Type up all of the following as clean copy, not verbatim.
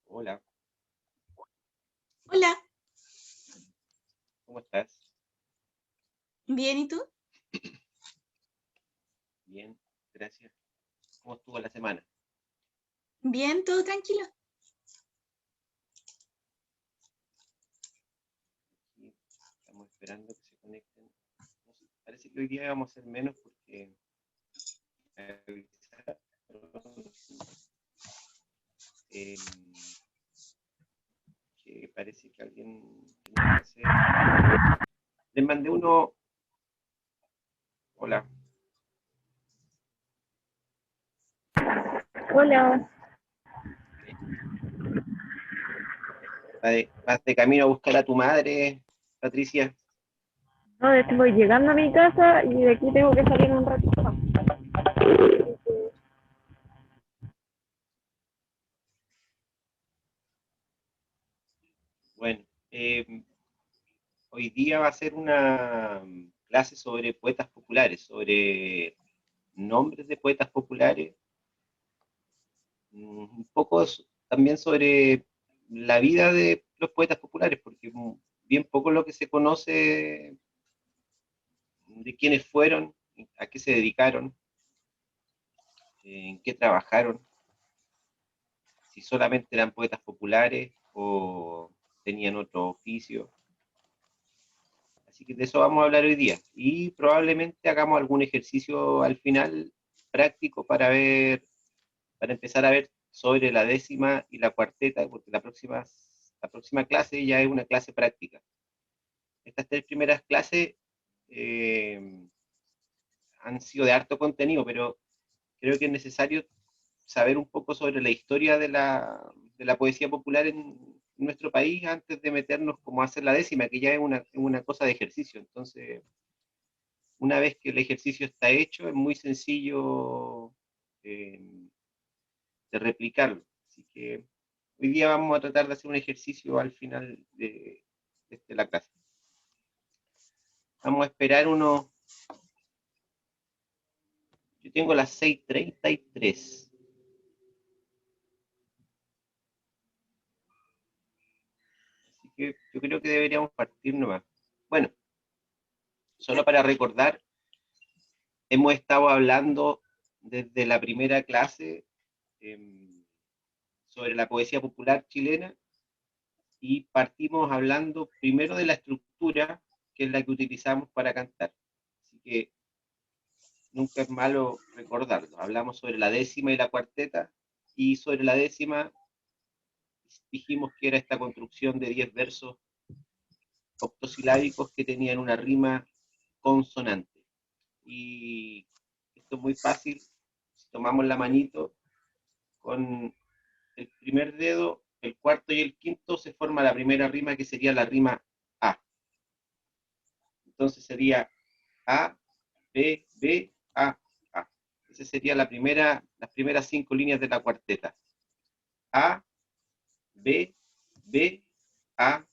Hola, Hola, ¿cómo estás? bien, ¿y tú? Bien, gracias. ¿Cómo estuvo la semana? Bien, todo tranquilo. Aquí estamos esperando que se conecten. No sé, parece que hoy día vamos a hacer menos porque avisaron, eh, que parece que alguien tenía que hacer. Les mandé uno. Hola, Hola, vas de camino a buscar a tu madre, Patricia. no, estoy llegando a mi casa y de aquí tengo que salir un ratito más. Bueno, hoy día va a ser una clase sobre poetas populares, sobre nombres de poetas populares, un poco también sobre la vida de los poetas populares, porque bien poco lo que se conoce de quiénes fueron, a qué se dedicaron, en qué trabajaron, si solamente eran poetas populares o tenían otro oficio. Así que de eso vamos a hablar hoy día. Y probablemente hagamos algún ejercicio al final práctico para ver, para empezar a ver sobre la décima y la cuarteta, porque la próxima clase ya es una clase práctica. Estas 3 primeras clases han sido de harto contenido, pero creo que es necesario saber un poco sobre la historia de la poesía popular en nuestro país antes de meternos como a hacer la décima, que ya es una cosa de ejercicio. Entonces, una vez que el ejercicio está hecho, es muy sencillo de replicarlo. Así que hoy día vamos a tratar de hacer un ejercicio al final de la clase. Vamos a esperar unos... Yo tengo las 6:33. Así que yo creo que deberíamos partir nomás. Bueno, solo para recordar, hemos estado hablando desde la primera clase sobre la poesía popular chilena y partimos hablando primero de la estructura, que es la que utilizamos para cantar. Así que nunca es malo recordarlo. Hablamos sobre la décima y la cuarteta, y sobre la décima dijimos que era esta construcción de 10 versos octosilábicos que tenían una rima consonante. Y esto es muy fácil. Si tomamos la manito, con el primer dedo, el cuarto y el quinto, se forma la primera rima, que sería la rima A. Entonces sería A, B, B, A, A. Esa sería las primeras 5 líneas de la cuarteta. A, B, B, A,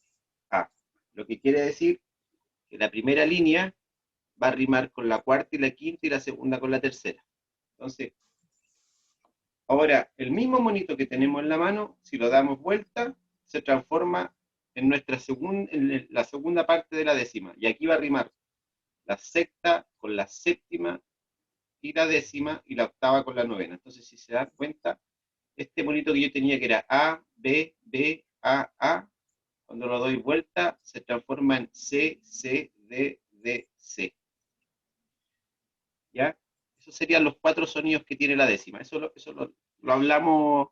A. Lo que quiere decir que la primera línea va a rimar con la cuarta y la quinta y la segunda con la tercera. Entonces, ahora, el mismo monito que tenemos en la mano, si lo damos vuelta, se transforma en la segunda parte de la décima. Y aquí va a rimar la sexta con la séptima y la décima, y la octava con la novena. Entonces, si se dan cuenta, este monito que yo tenía, que era A, B, B, A, cuando lo doy vuelta, se transforma en C, C, D, D, C. ¿Ya? Esos serían los 4 sonidos que tiene la décima. Eso lo hablamos,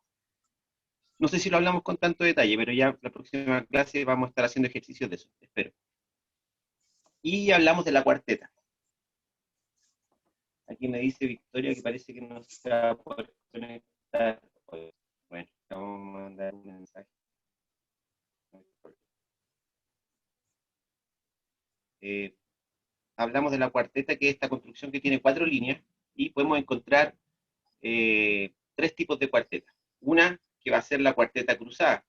no sé si lo hablamos con tanto detalle, pero ya la próxima clase vamos a estar haciendo ejercicios de eso, espero. Y hablamos de la cuarteta. Aquí me dice Victoria que parece que no se va a poder conectar. Bueno, vamos a mandar un mensaje. Hablamos de la cuarteta, que es esta construcción que tiene 4 líneas, y podemos encontrar 3 tipos de cuarteta. Una que va a ser la cuarteta cruzada,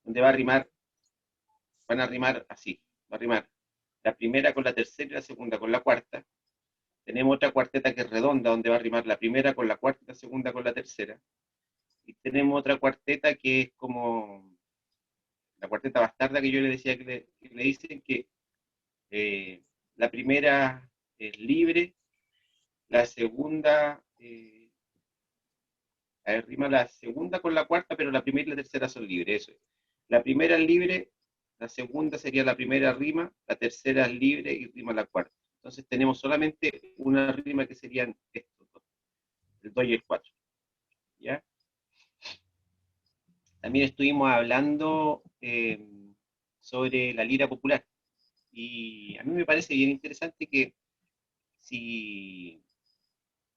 donde van a rimar así, va a rimar la primera con la tercera y la segunda con la cuarta. Tenemos otra cuarteta que es redonda, donde va a rimar la primera con la cuarta y la segunda con la tercera. Y tenemos otra cuarteta que es como la cuarteta bastarda, que yo le decía que le dicen que la primera es libre, la segunda, rima la segunda con la cuarta, pero la primera y la tercera son libres, eso es. La primera es libre, la segunda sería la primera rima, la tercera es libre y rima la cuarta. Entonces tenemos solamente una rima, que serían estos dos, el 2 y el 4. ¿Ya? También estuvimos hablando sobre la lira popular. Y a mí me parece bien interesante que, si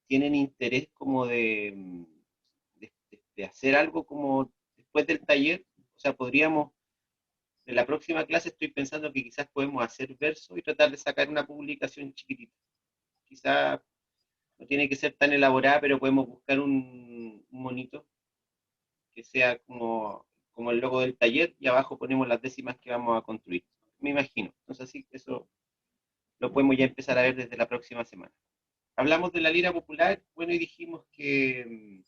tienen interés como de hacer algo como después del taller, o sea, podríamos, en la próxima clase estoy pensando que quizás podemos hacer verso y tratar de sacar una publicación chiquitita. Quizás no tiene que ser tan elaborada, pero podemos buscar un monito que sea como el logo del taller, y abajo ponemos las décimas que vamos a construir. me imagino. Entonces, así que eso lo podemos ya empezar a ver desde la próxima semana. Hablamos de la lira popular, bueno, y dijimos que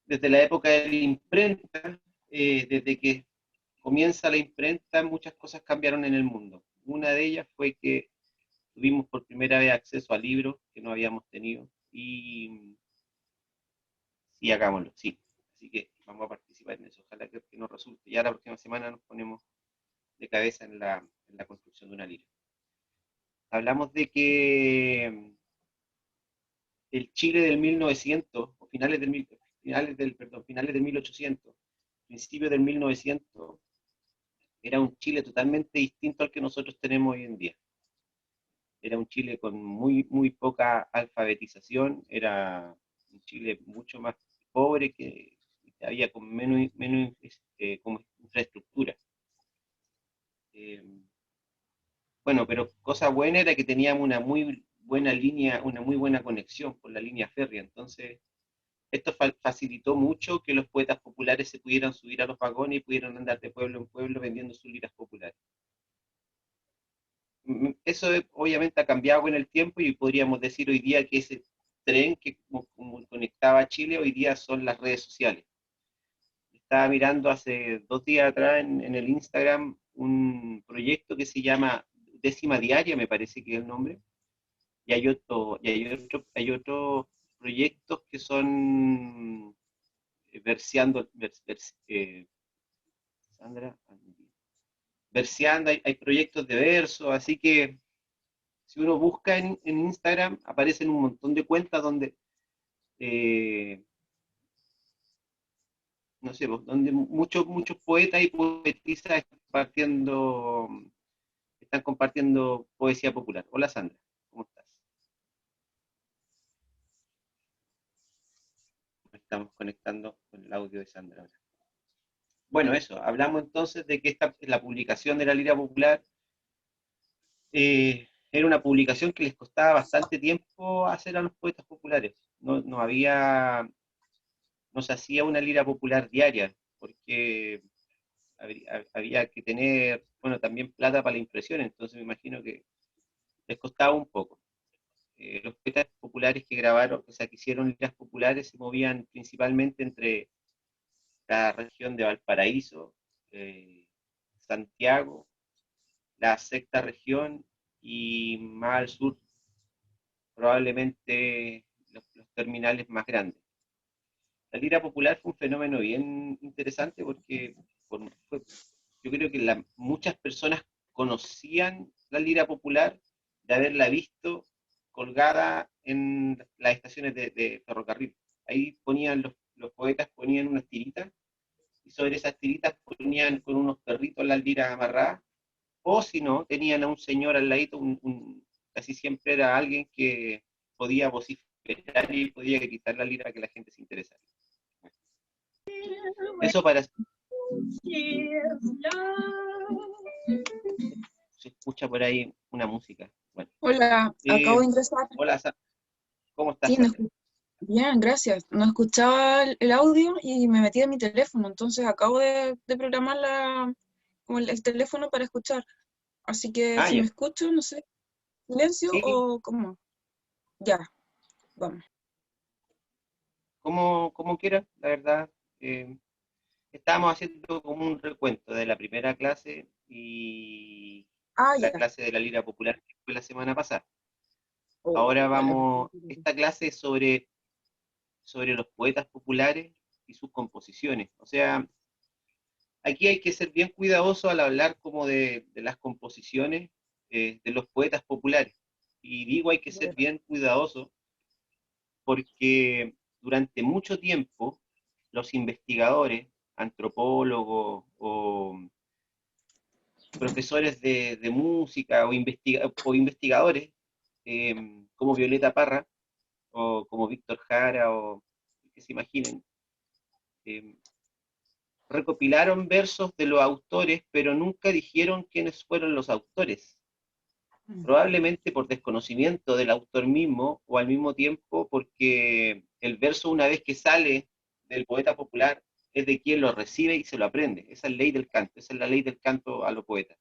desde la época de la imprenta, desde que comienza la imprenta, muchas cosas cambiaron en el mundo. Una de ellas fue que tuvimos por primera vez acceso a libros que no habíamos tenido, y sí, hagámoslo, sí. Así que vamos a participar en eso, ojalá que nos resulte. Ya la próxima semana nos ponemos de cabeza en la construcción de una lira. Hablamos de que el Chile del 1900, o finales del 1800, principios del 1900, era un Chile totalmente distinto al que nosotros tenemos hoy en día. Era un Chile con muy poca alfabetización, era un Chile mucho más pobre, que había con menos como infraestructura. Bueno, pero cosa buena era que teníamos una muy buena línea, una muy buena conexión con la línea férrea. Entonces, esto facilitó mucho que los poetas populares se pudieran subir a los vagones y pudieran andar de pueblo en pueblo vendiendo sus liras populares. Eso obviamente ha cambiado con el tiempo, y podríamos decir hoy día que ese tren que como conectaba a Chile hoy día son las redes sociales. Estaba mirando hace 2 días atrás en el Instagram un proyecto que se llama Décima Diaria, me parece que es el nombre, y hay otros proyectos que son Sandra, verseando, hay proyectos de verso, así que si uno busca en Instagram, aparecen un montón de cuentas donde, no sé, donde muchos poetas y poetisas están compartiendo poesía popular. Hola Sandra, ¿cómo estás? Estamos conectando con el audio de Sandra ahora. Bueno, eso, hablamos entonces de que la publicación de la lira popular era una publicación que les costaba bastante tiempo hacer a los poetas populares. No se hacía una lira popular diaria, porque había que tener, bueno, también plata para la impresión, entonces me imagino que les costaba un poco. Los poetas populares que grabaron, o sea, que hicieron liras populares, se movían principalmente entre la región de Valparaíso, Santiago, la sexta región, y más al sur, probablemente los terminales más grandes. La lira popular fue un fenómeno bien interesante porque yo creo que muchas personas conocían la lira popular de haberla visto colgada en las estaciones de ferrocarril. Ahí los poetas ponían unas tiritas, y sobre esas tiritas ponían con unos perritos las liras amarradas, o si no, tenían a un señor al ladito, casi siempre era alguien que podía vociferar y podía gritar la lira para que la gente se interesara. Eso para... Se escucha por ahí una música. Bueno, Hola, acabo de ingresar. Hola, ¿cómo estás? Sí, bien, gracias. No escuchaba el audio y me metí en mi teléfono, entonces acabo de programar como el teléfono para escuchar. Así que si ya. me escucho, no sé, silencio Sí. o cómo. Ya, vamos. Como quieras, la verdad. Estábamos haciendo como un recuento de la primera clase y la Ya. clase de la lira popular que fue la semana pasada. Oh, Ahora vale. esta clase es sobre los poetas populares y sus composiciones. O sea, aquí hay que ser bien cuidadoso al hablar como de las composiciones de los poetas populares. Y digo hay que ser bien cuidadoso porque durante mucho tiempo los investigadores, antropólogos o profesores de música o investigadores como Violeta Parra o como Víctor Jara o que se imaginen, recopilaron versos de los autores, pero nunca dijeron quiénes fueron los autores. Probablemente por desconocimiento del autor mismo, o al mismo tiempo porque el verso, una vez que sale del poeta popular, es de quien lo recibe y se lo aprende. Esa es la ley del canto, esa es la ley del canto a lo poeta.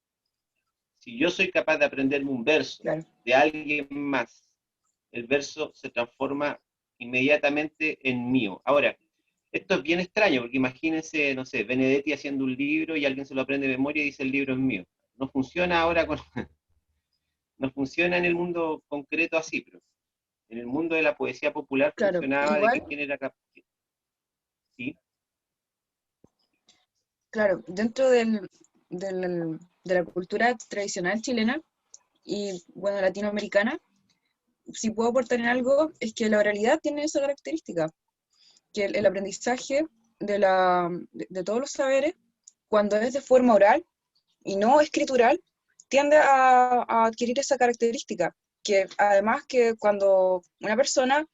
Si yo soy capaz de aprenderme un verso Claro. de alguien más, el verso se transforma inmediatamente en mío. Ahora, esto es bien extraño, porque imagínense, no sé, Benedetti haciendo un libro y alguien se lo aprende de memoria y dice el libro es mío. No funciona ahora con... no funciona en el mundo concreto así, pero en el mundo de la poesía popular Claro, funcionaba de que igual, quién era capaz. ¿Sí? claro, dentro de la cultura tradicional chilena y, bueno, latinoamericana, si puedo aportar en algo, es que la oralidad tiene esa característica, que el aprendizaje de todos los saberes, cuando es de forma oral y no escritural, tiende a adquirir esa característica, que además que cuando una persona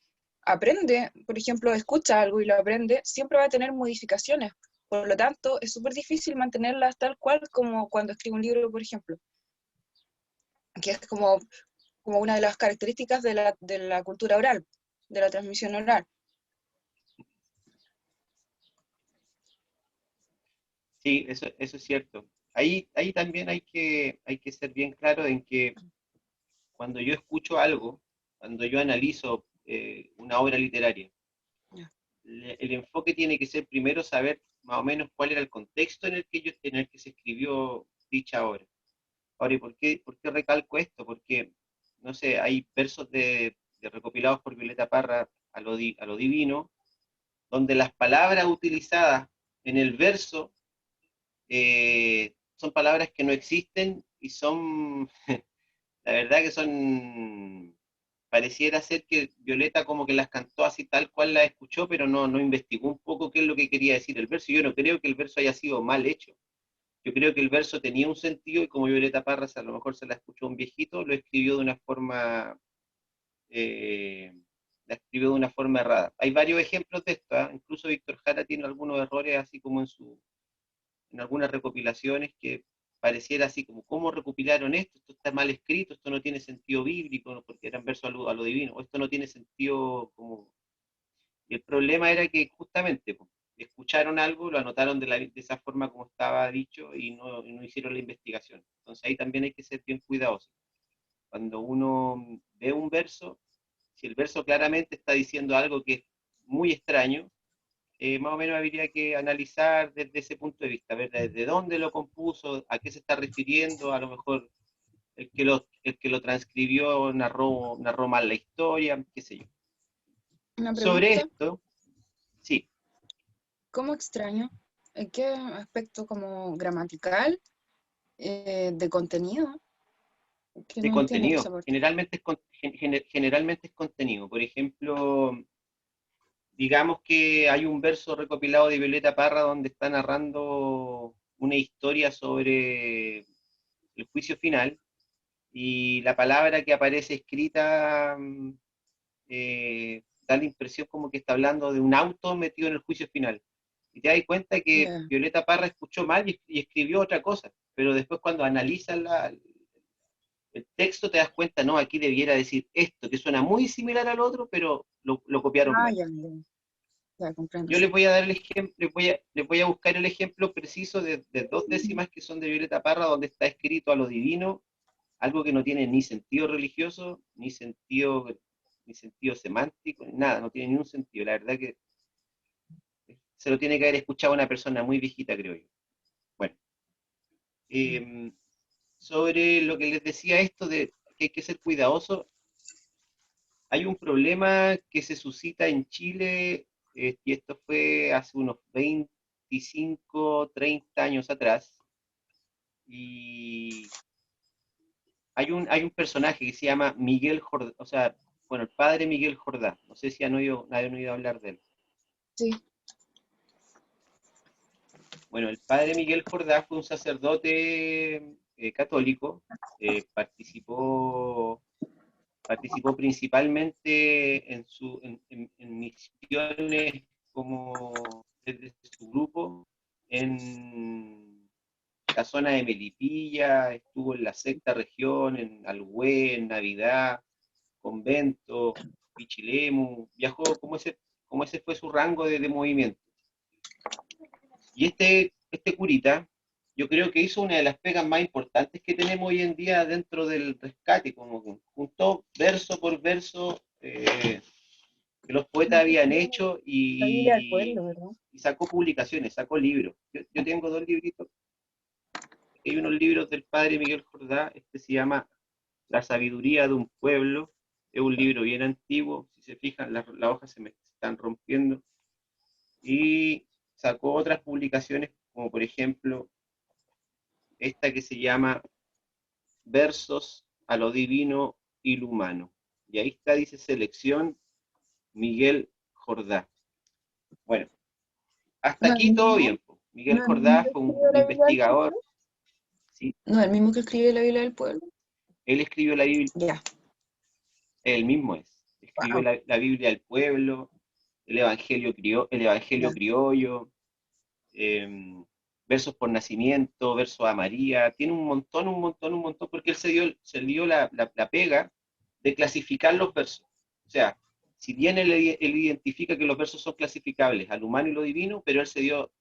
aprende, por ejemplo, escucha algo y lo aprende, siempre va a tener modificaciones. Por lo tanto, es súper difícil mantenerlas tal cual como cuando escribe un libro, por ejemplo, que es como una de las características de la cultura oral, de la transmisión oral. Sí, eso es cierto. Ahí también hay que ser bien claro en que cuando yo escucho algo, cuando yo analizo una obra literaria, Ya. el enfoque tiene que ser primero saber más o menos cuál era el contexto en el que en el que se escribió dicha obra. Ahora, ¿y por qué recalco esto? Porque, no sé, hay versos de recopilados por Violeta Parra a lo divino, donde las palabras utilizadas en el verso son palabras que no existen y son, la verdad que son, pareciera ser que Violeta como que las cantó así tal cual las escuchó, pero no investigó un poco qué es lo que quería decir el verso. Yo no creo que el verso haya sido mal hecho. Yo creo que el verso tenía un sentido y como Violeta Parras a lo mejor se la escuchó un viejito, lo escribió de una forma, eh, la escribió de una forma errada. Hay varios ejemplos de esto, ¿eh? Incluso Víctor Jara tiene algunos errores así como en algunas recopilaciones que pareciera así como, ¿cómo recopilaron esto? Esto está mal escrito, esto no tiene sentido bíblico, ¿no? Porque eran versos a lo divino, o esto no tiene sentido como... Y el problema era que justamente pues, escucharon algo, lo anotaron de esa forma como estaba dicho y no hicieron la investigación. Entonces ahí también hay que ser bien cuidadoso. Cuando uno ve un verso, si el verso claramente está diciendo algo que es muy extraño, más o menos habría que analizar desde ese punto de vista, ver desde dónde lo compuso, a qué se está refiriendo, a lo mejor el que lo transcribió narró mal la historia, qué sé yo. Una Sobre pregunta, esto, sí, ¿cómo extraño? ¿En qué aspecto como gramatical, de contenido? Que de no entiendo esa contenido, parte. generalmente es contenido. Por ejemplo, digamos que hay un verso recopilado de Violeta Parra donde está narrando una historia sobre el juicio final y la palabra que aparece escrita da la impresión como que está hablando de un auto metido en el juicio final. Y te das cuenta que Ya. Violeta Parra escuchó mal y escribió otra cosa, pero después cuando analizas el texto te das cuenta, no, aquí debiera decir esto, que suena muy similar al otro, pero lo copiaron Ah, mal. ya, ya, ya comprendo, Yo les sí. voy a dar el ejemplo, les voy a buscar el ejemplo preciso de dos décimas que son de Violeta Parra, donde está escrito a lo divino, algo que no tiene ni sentido religioso, ni sentido semántico, ni nada, no tiene ni un sentido. La verdad que se lo tiene que haber escuchado una persona muy viejita, creo yo. Bueno, eh, sobre lo que les decía esto de que hay que ser cuidadoso, hay un problema que se suscita en Chile, y esto fue hace unos 25, 30 años atrás, y hay un personaje que se llama Miguel Jordá, o sea, bueno, el padre Miguel Jordá, no sé si han oído hablar de él. Sí, Bueno, el padre Miguel Jordá fue un sacerdote católico, participó principalmente en misiones como desde su grupo en la zona de Melipilla, estuvo en la sexta región, en Alhué, en Navidad, Convento, Pichilemu, viajó como ese fue su rango de movimiento. Y este curita, yo creo que hizo una de las pegas más importantes que tenemos hoy en día dentro del rescate, como que juntó verso por verso que los poetas habían hecho La Biblia del y pueblo, ¿verdad? sacó publicaciones, sacó libros. Yo tengo dos libritos. Hay unos libros del padre Miguel Jordá, este se llama La sabiduría de un pueblo, es un libro bien antiguo, si se fijan las hojas se me están rompiendo, y sacó otras publicaciones como por ejemplo esta que se llama Versos a lo divino y lo humano. Y ahí está, dice selección Miguel Jordá. Bueno, hasta No, el aquí todo mismo, bien. Miguel no, el mismo Jordá que fue escribió un la Biblia del investigador, pueblo. ¿sí? No, el mismo que escribe la Biblia del pueblo. Él escribió la Biblia, Ya. él mismo es, escribió Wow. la Biblia del pueblo, el Evangelio Ya. criollo, versos por nacimiento, versos a María, tiene un montón, porque él se dio la pega de clasificar los versos. O sea, si bien él identifica que los versos son clasificables al humano y lo divino, pero él se dio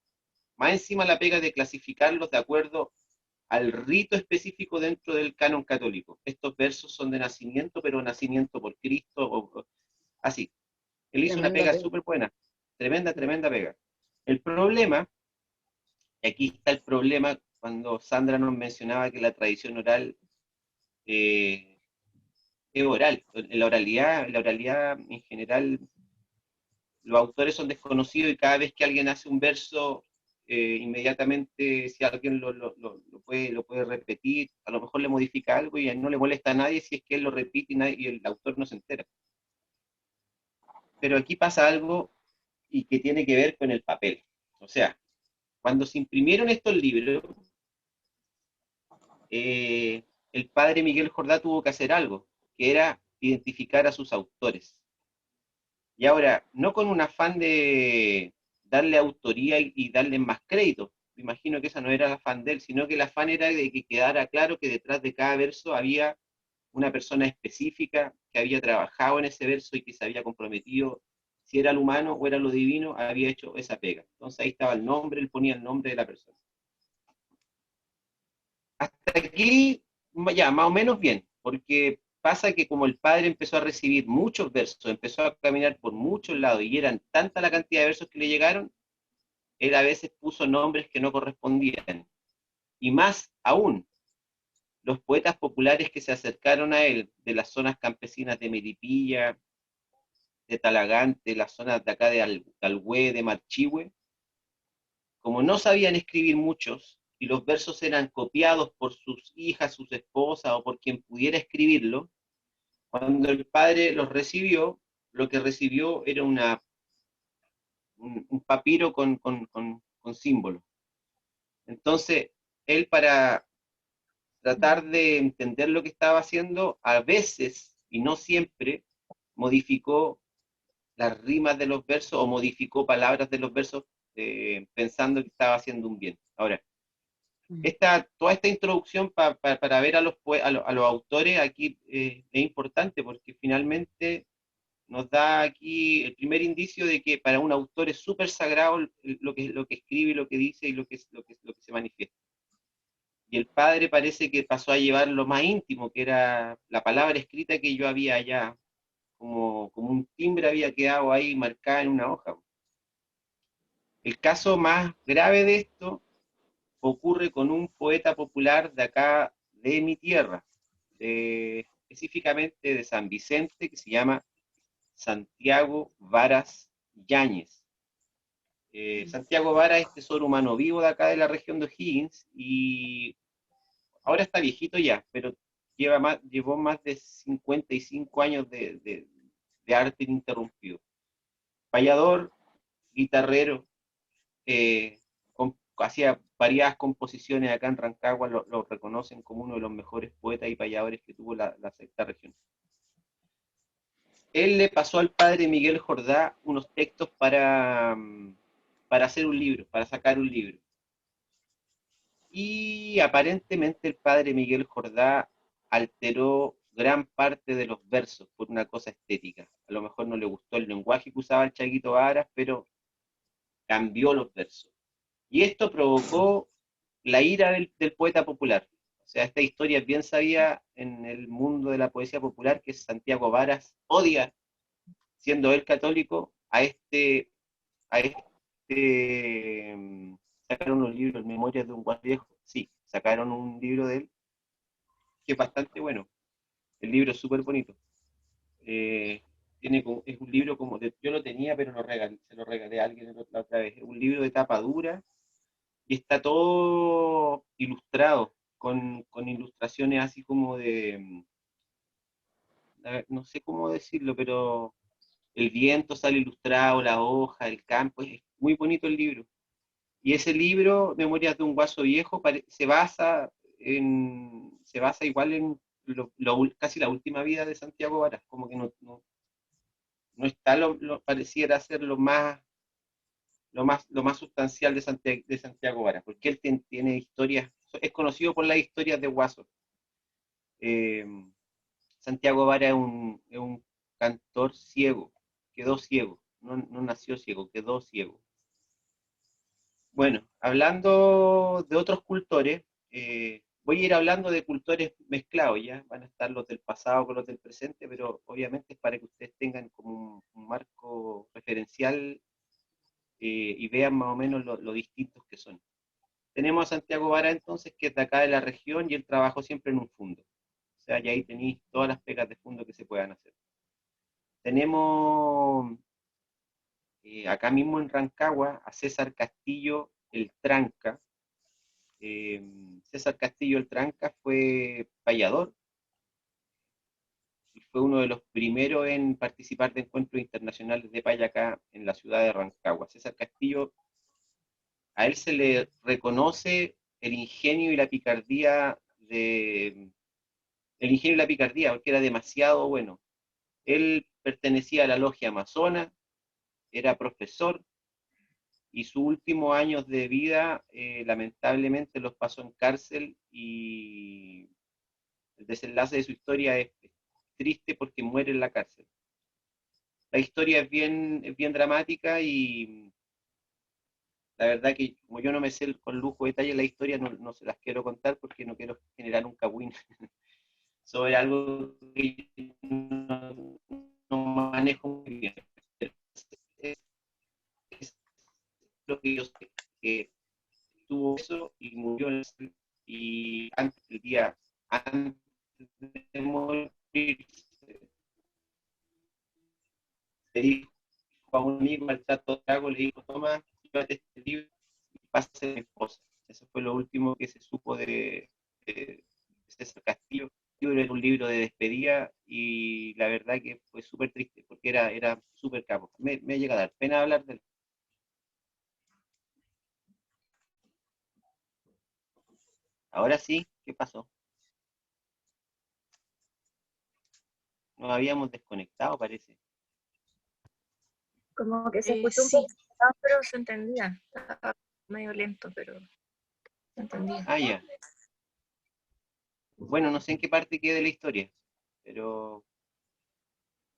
más encima la pega de clasificarlos de acuerdo al rito específico dentro del canon católico. Estos versos son de nacimiento, pero nacimiento por Cristo, así. Él hizo una Tremenda pega pega. súper buena, tremenda pega. El problema, y aquí está el problema, cuando Sandra nos mencionaba que la tradición oral eh, es oral. En la oralidad en general, los autores son desconocidos y cada vez que alguien hace un verso, inmediatamente si alguien lo puede repetir, a lo mejor le modifica algo y no le molesta a nadie si es que él lo repite y el autor no se entera. Pero aquí pasa algo y que tiene que ver con el papel. O sea, cuando se imprimieron estos libros, el padre Miguel Jordá tuvo que hacer algo, que era identificar a sus autores. Y ahora, no con un afán de darle autoría y darle más crédito, me imagino que esa no era el afán de él, sino que el afán era de que quedara claro que detrás de cada verso había una persona específica que había trabajado en ese verso y que se había comprometido, si era lo humano o era lo divino, había hecho esa pega. Entonces ahí estaba el nombre, él ponía el nombre de la persona. Hasta aquí, ya, más o menos bien, porque pasa que como el padre empezó a recibir muchos versos, empezó a caminar por muchos lados y eran tanta la cantidad de versos que le llegaron, él a veces puso nombres que no correspondían. Y más aún, los poetas populares que se acercaron a él de las zonas campesinas de Melipilla, de Talagante, las zonas de acá de Alhué, de Marchihue, como no sabían escribir muchos y los versos eran copiados por sus hijas, sus esposas o por quien pudiera escribirlo, cuando el padre los recibió, lo que recibió era un papiro con símbolos. Entonces, él para tratar de entender lo que estaba haciendo, a veces, y no siempre, modificó las rimas de los versos o modificó palabras de los versos pensando que estaba haciendo un bien. Ahora, toda esta introducción para ver a los autores aquí es importante porque finalmente nos da aquí el primer indicio de que para un autor es súper sagrado lo que escribe, lo que dice y lo que se manifiesta. Y el padre parece que pasó a llevar lo más íntimo, que era la palabra escrita que yo había allá, como un timbre había quedado ahí marcada en una hoja. El caso más grave de esto ocurre con un poeta popular de acá, de mi tierra, específicamente de San Vicente, que se llama Santiago Varas Yáñez. Santiago Varas es tesoro humano vivo de acá de la región de O'Higgins y ahora está viejito ya, pero llevó más de 55 años de arte ininterrumpido. Payador, guitarrero, hacía variadas composiciones acá en Rancagua, lo reconocen como uno de los mejores poetas y payadores que tuvo la sexta región. Él le pasó al padre Miguel Jordá unos textos para hacer un libro, para sacar un libro. Y aparentemente el padre Miguel Jordá alteró gran parte de los versos por una cosa estética. A lo mejor no le gustó el lenguaje que usaba el Chaguito Varas, pero cambió los versos. Y esto provocó la ira del poeta popular. O sea, esta historia es bien sabida en el mundo de la poesía popular, que Santiago Varas odia, siendo él católico, sacaron un libro, Memorias de un Guas Viejo, sí, sacaron un libro de él, que es bastante bueno. El libro es súper bonito. Eh, es un libro como yo lo tenía, pero se lo regalé a alguien la otra vez. Es un libro de tapa dura y está todo ilustrado, con ilustraciones así como no sé cómo decirlo, pero el viento sale ilustrado, la hoja, el campo, es muy bonito el libro. Y ese libro, Memorias de un Guaso Viejo, se basa igual en casi la última vida de Santiago Varas, como que no está pareciera ser lo más sustancial de Santiago Varas, porque él tiene historias, es conocido por las historias de Guaso. Eh, Santiago Vara es un cantor ciego, quedó ciego, no nació ciego, quedó ciego. Bueno, hablando de otros cultores, voy a ir hablando de cultores mezclados, ya van a estar los del pasado con los del presente, pero obviamente es para que ustedes tengan como un marco referencial y vean más o menos lo distintos que son. Tenemos a Santiago Vara entonces, que es de acá de la región y él trabajó siempre en un fundo. O sea, y ahí tenéis todas las pegas de fondo que se puedan hacer. Tenemos acá mismo en Rancagua a César Castillo el Tranca. César Castillo el Tranca fue payador y fue uno de los primeros en participar de encuentros internacionales de paya acá en la ciudad de Rancagua. César Castillo, a él se le reconoce el ingenio y la picardía porque era demasiado bueno. Él pertenecía a la logia amazona, era profesor y sus últimos años de vida lamentablemente los pasó en cárcel y el desenlace de su historia es triste porque muere en la cárcel. La historia es bien dramática y la verdad que como yo no me sé con lujo de detalle la historia, no se las quiero contar porque no quiero generar un cagüín sobre algo que no manejo muy bien. Es lo que yo sé, que tuvo eso y murió y antes de morir, le dijo a un amigo al Tato Trago, le dijo, toma, llévate este libro y pásate a mi esposa. Eso fue lo último que se supo de César Castillo. El libro era un libro de despedida y la verdad que fue súper triste porque era súper capo. Me llega a dar pena hablar de él. Ahora sí, ¿qué pasó? Nos habíamos desconectado, parece. Como que se escuchó un Sí, poco, más, pero se entendía. Estaba medio lento, pero se entendía. Ah, ya. Bueno, no sé en qué parte quede la historia, pero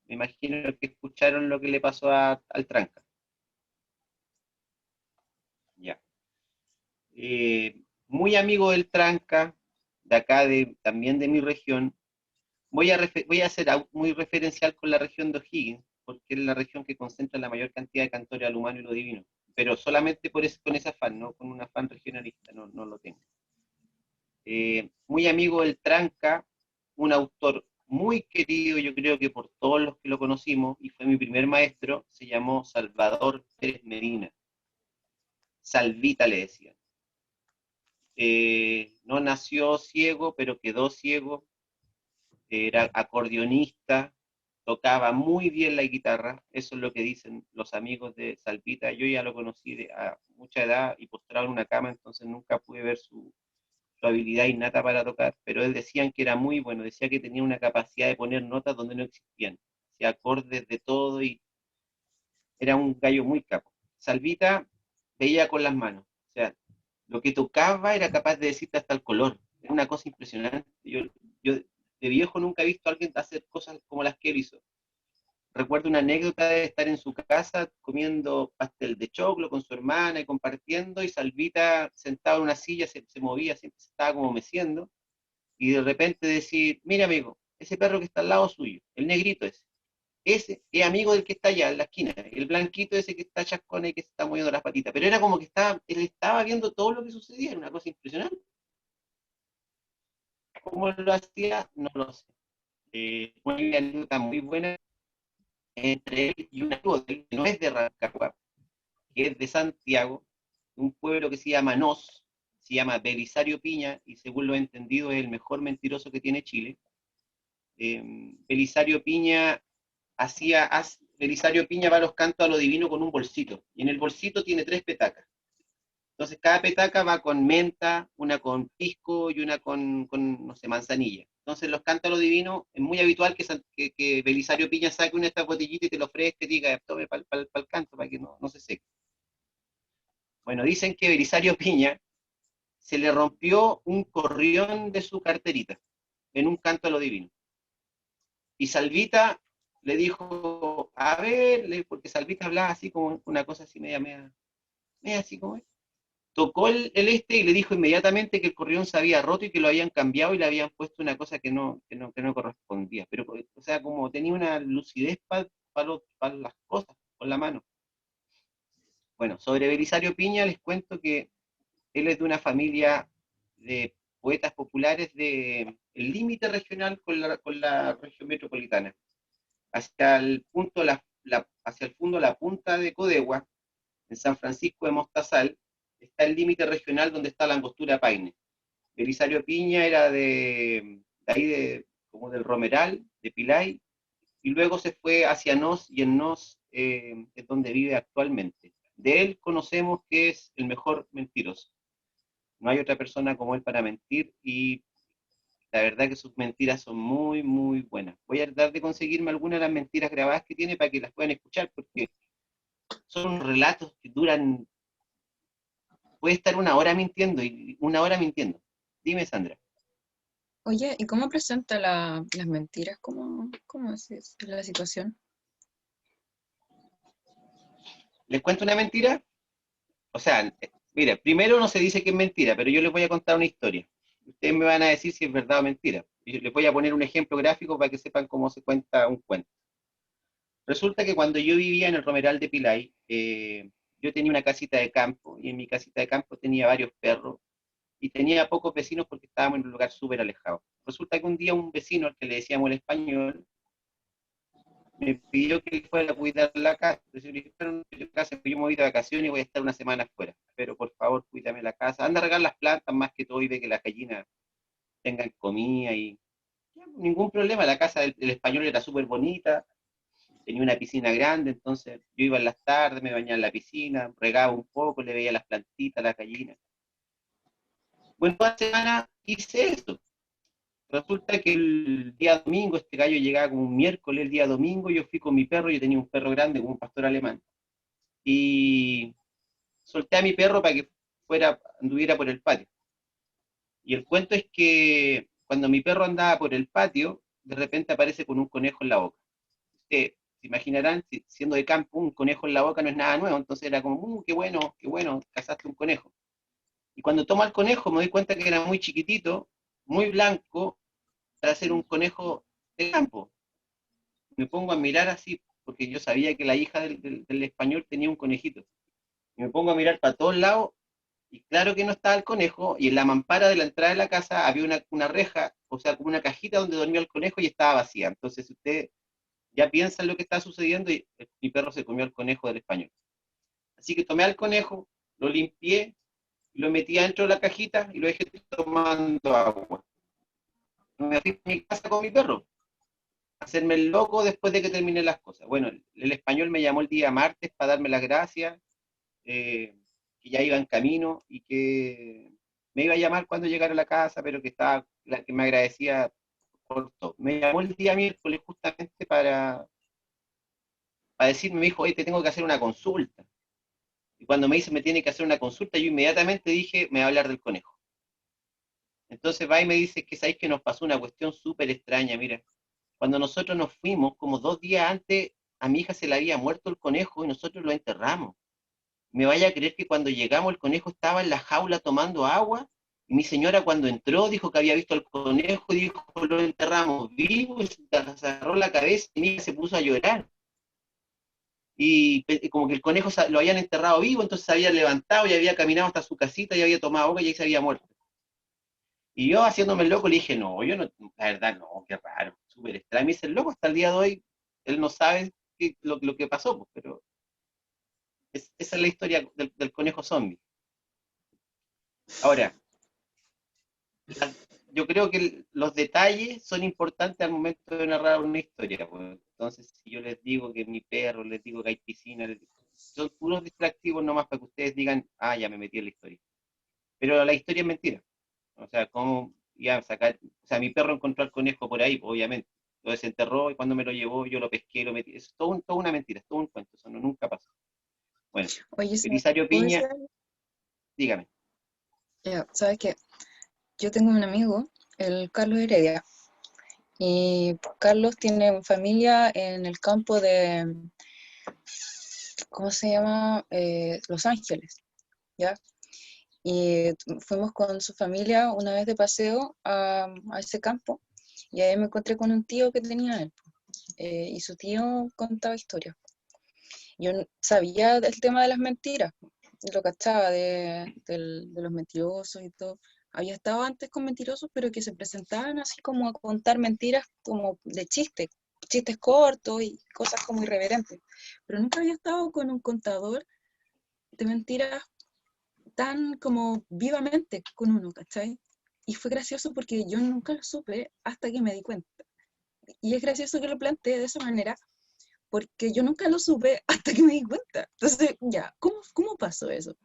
me imagino que escucharon lo que le pasó al Tranca. Ya. Muy amigo del Tranca, de acá, también de mi región. Voy a ser muy referencial con la región de O'Higgins, porque es la región que concentra la mayor cantidad de cantores al humano y lo divino. Pero solamente con ese afán, no con un afán regionalista, no lo tengo. Muy amigo del Tranca, un autor muy querido, yo creo que por todos los que lo conocimos, y fue mi primer maestro, se llamó Salvador Pérez Medina. Salvita le decían. No nació ciego, pero quedó ciego. Era acordeonista, tocaba muy bien la guitarra, eso es lo que dicen los amigos de Salvita. Yo ya lo conocí a mucha edad y postrado en una cama, entonces nunca pude ver su habilidad innata para tocar, pero él decían que era muy bueno, decía que tenía una capacidad de poner notas donde no existían, hacía acordes de todo y era un gallo muy capo. Salvita veía con las manos, o sea, lo que tocaba era capaz de decirte hasta el color, era una cosa impresionante. Yo de viejo nunca he visto a alguien hacer cosas como las que él hizo. recuerdo una anécdota de estar en su casa comiendo pastel de choclo con su hermana y compartiendo, y Salvita sentado en una silla se movía, siempre se estaba como meciendo, y de repente decir, mira amigo, ese perro que está al lado suyo, el negrito ese es amigo del que está allá en la esquina, el blanquito ese que está chascona y que se está moviendo las patitas, pero era como que él estaba viendo todo lo que sucedía, era una cosa impresionante. ¿Cómo lo hacía? No lo sé. Una anécdota muy buena entre él y un amigo de él, que no es de Rancagua, que es de Santiago, un pueblo que se llama Nos, se llama Belisario Piña, y según lo he entendido es el mejor mentiroso que tiene Chile. Belisario Piña Belisario Piña va a los cantos a lo divino con un bolsito, y en el bolsito tiene 3 petacas. Entonces cada petaca va con menta, una con pisco y una con no sé, manzanilla. Entonces los cantos a lo divino es muy habitual que Belisario Piña saque una de estas botellitas y te lo ofrezca y te diga, tome para el canto, para que no se seque. Bueno, dicen que Belisario Piña se le rompió un corrión de su carterita en un canto a lo divino. Y Salvita le dijo, a ver, porque Salvita hablaba así como una cosa así media así como es. Tocó y le dijo inmediatamente que el corrión se había roto y que lo habían cambiado y le habían puesto una cosa que no correspondía. Pero, o sea, como tenía una lucidez para las cosas con la mano. Bueno, sobre Belisario Piña les cuento que él es de una familia de poetas populares del límite regional con la región metropolitana. Hacia el punto, hacia el fondo, la punta de Codegua, en San Francisco de Mostazal, está el límite regional donde está la Angostura Paine. Belisario Piña era de ahí, como del Romeral, de Pilay, y luego se fue hacia Nos, y en Nos es donde vive actualmente. De él conocemos que es el mejor mentiroso. No hay otra persona como él para mentir, y la verdad que sus mentiras son muy, muy buenas. Voy a tratar de conseguirme algunas de las mentiras grabadas que tiene para que las puedan escuchar, porque son relatos que duran, puede estar una hora mintiendo y una hora mintiendo. Dime, Sandra. Oye, ¿y cómo presenta las mentiras? ¿Cómo es la situación? ¿Les cuento una mentira? O sea, mira, primero no se dice que es mentira, pero yo les voy a contar una historia. Ustedes me van a decir si es verdad o mentira. Y les voy a poner un ejemplo gráfico para que sepan cómo se cuenta un cuento. Resulta que cuando yo vivía en el Romeral de Pilay, yo tenía una casita de campo, y en mi casita de campo tenía varios perros, y tenía pocos vecinos porque estábamos en un lugar súper alejado. Resulta que un día un vecino, al que le decíamos el español, me pidió que fuera a cuidar la casa. Entonces yo me voy de vacaciones y voy a estar una semana afuera. Pero por favor, cuídame la casa. Anda a regar las plantas más que todo y ve que las gallinas tengan comida y ya, ningún problema. La casa del español era súper bonita, tenía una piscina grande, entonces yo iba en las tardes, me bañaba en la piscina, regaba un poco, le veía las plantitas, las gallinas. Bueno, toda semana hice eso. Resulta que el día domingo, este gallo llegaba como un miércoles, el día domingo yo fui con mi perro, yo tenía un perro grande, como un pastor alemán, y solté a mi perro para que anduviera por el patio. Y el cuento es que cuando mi perro andaba por el patio, de repente aparece con un conejo en la boca. Ustedes se imaginarán, siendo de campo, un conejo en la boca no es nada nuevo, entonces era como, qué bueno, cazaste un conejo. Y cuando tomo al conejo me doy cuenta que era muy chiquitito, muy blanco, para ser un conejo de campo. Me pongo a mirar así, porque yo sabía que la hija del español tenía un conejito. Y me pongo a mirar para todos lados, y claro que no estaba el conejo, y en la mampara de la entrada de la casa había una reja, o sea, como una cajita donde dormía el conejo y estaba vacía. Entonces, si usted ya piensa en lo que está sucediendo, y mi perro se comió al conejo del español. Así que tomé al conejo, lo limpié, lo metí dentro de la cajita y lo dejé tomando agua. Me fui a mi casa con mi perro, hacerme el loco después de que terminé las cosas. Bueno, el español me llamó el día martes para darme las gracias, que ya iba en camino y que me iba a llamar cuando llegara a la casa, pero que me agradecía por todo. Me llamó el día miércoles justamente para decirme, me dijo, oye, te tengo que hacer una consulta. Y cuando me dice, me tiene que hacer una consulta, yo inmediatamente dije, me va a hablar del conejo. Entonces va y me dice que sabéis que nos pasó una cuestión súper extraña, mira. Cuando nosotros nos fuimos, como 2 días antes, a mi hija se le había muerto el conejo y nosotros lo enterramos. Me vaya a creer que cuando llegamos el conejo estaba en la jaula tomando agua, y mi señora cuando entró dijo que había visto al conejo y dijo, lo enterramos vivo, y se agarró la cabeza y mi hija se puso a llorar. Y como que el conejo lo habían enterrado vivo, entonces se había levantado y había caminado hasta su casita y había tomado agua y ahí se había muerto. Y yo haciéndome el loco le dije, no, yo no, la verdad no, qué raro, súper extraño. Me dice el loco, hasta el día de hoy, él no sabe lo que pasó, pues, pero esa es la historia del conejo zombie. Ahora, yo creo que los detalles son importantes al momento de narrar una historia, pues. Entonces, si yo les digo que mi perro, les digo que hay piscina, son puros distractivos nomás para que ustedes digan, ah, ya me metí en la historia. Pero la historia es mentira. O sea, cómo iba a sacar, o sea, mi perro encontró al conejo por ahí, obviamente. Lo desenterró y cuando me lo llevó yo lo pesqué, lo metí. Es toda una mentira, es todo un cuento, eso nunca pasó. Bueno, Oye, Belisario ¿puedo decir Piña, algo? dígame. Ya, ¿sabes qué? Yo tengo un amigo, el Carlos Heredia, y Carlos tiene familia en el campo de, ¿cómo se llama? Los Ángeles, ¿ya? Y fuimos con su familia una vez de paseo a ese campo, y ahí me encontré con un tío que tenía él, y su tío contaba historias. Yo sabía del tema de las mentiras, lo cachaba de los mentirosos y todo. Había estado antes con mentirosos, pero que se presentaban así como a contar mentiras como de chistes, chistes cortos y cosas como irreverentes. Pero nunca había estado con un contador de mentiras tan como vivamente con uno, ¿cachai? Y fue gracioso porque yo nunca lo supe hasta que me di cuenta. Y es gracioso que lo planteé de esa manera porque yo nunca lo supe hasta que me di cuenta. Entonces, ya, ¿cómo pasó eso?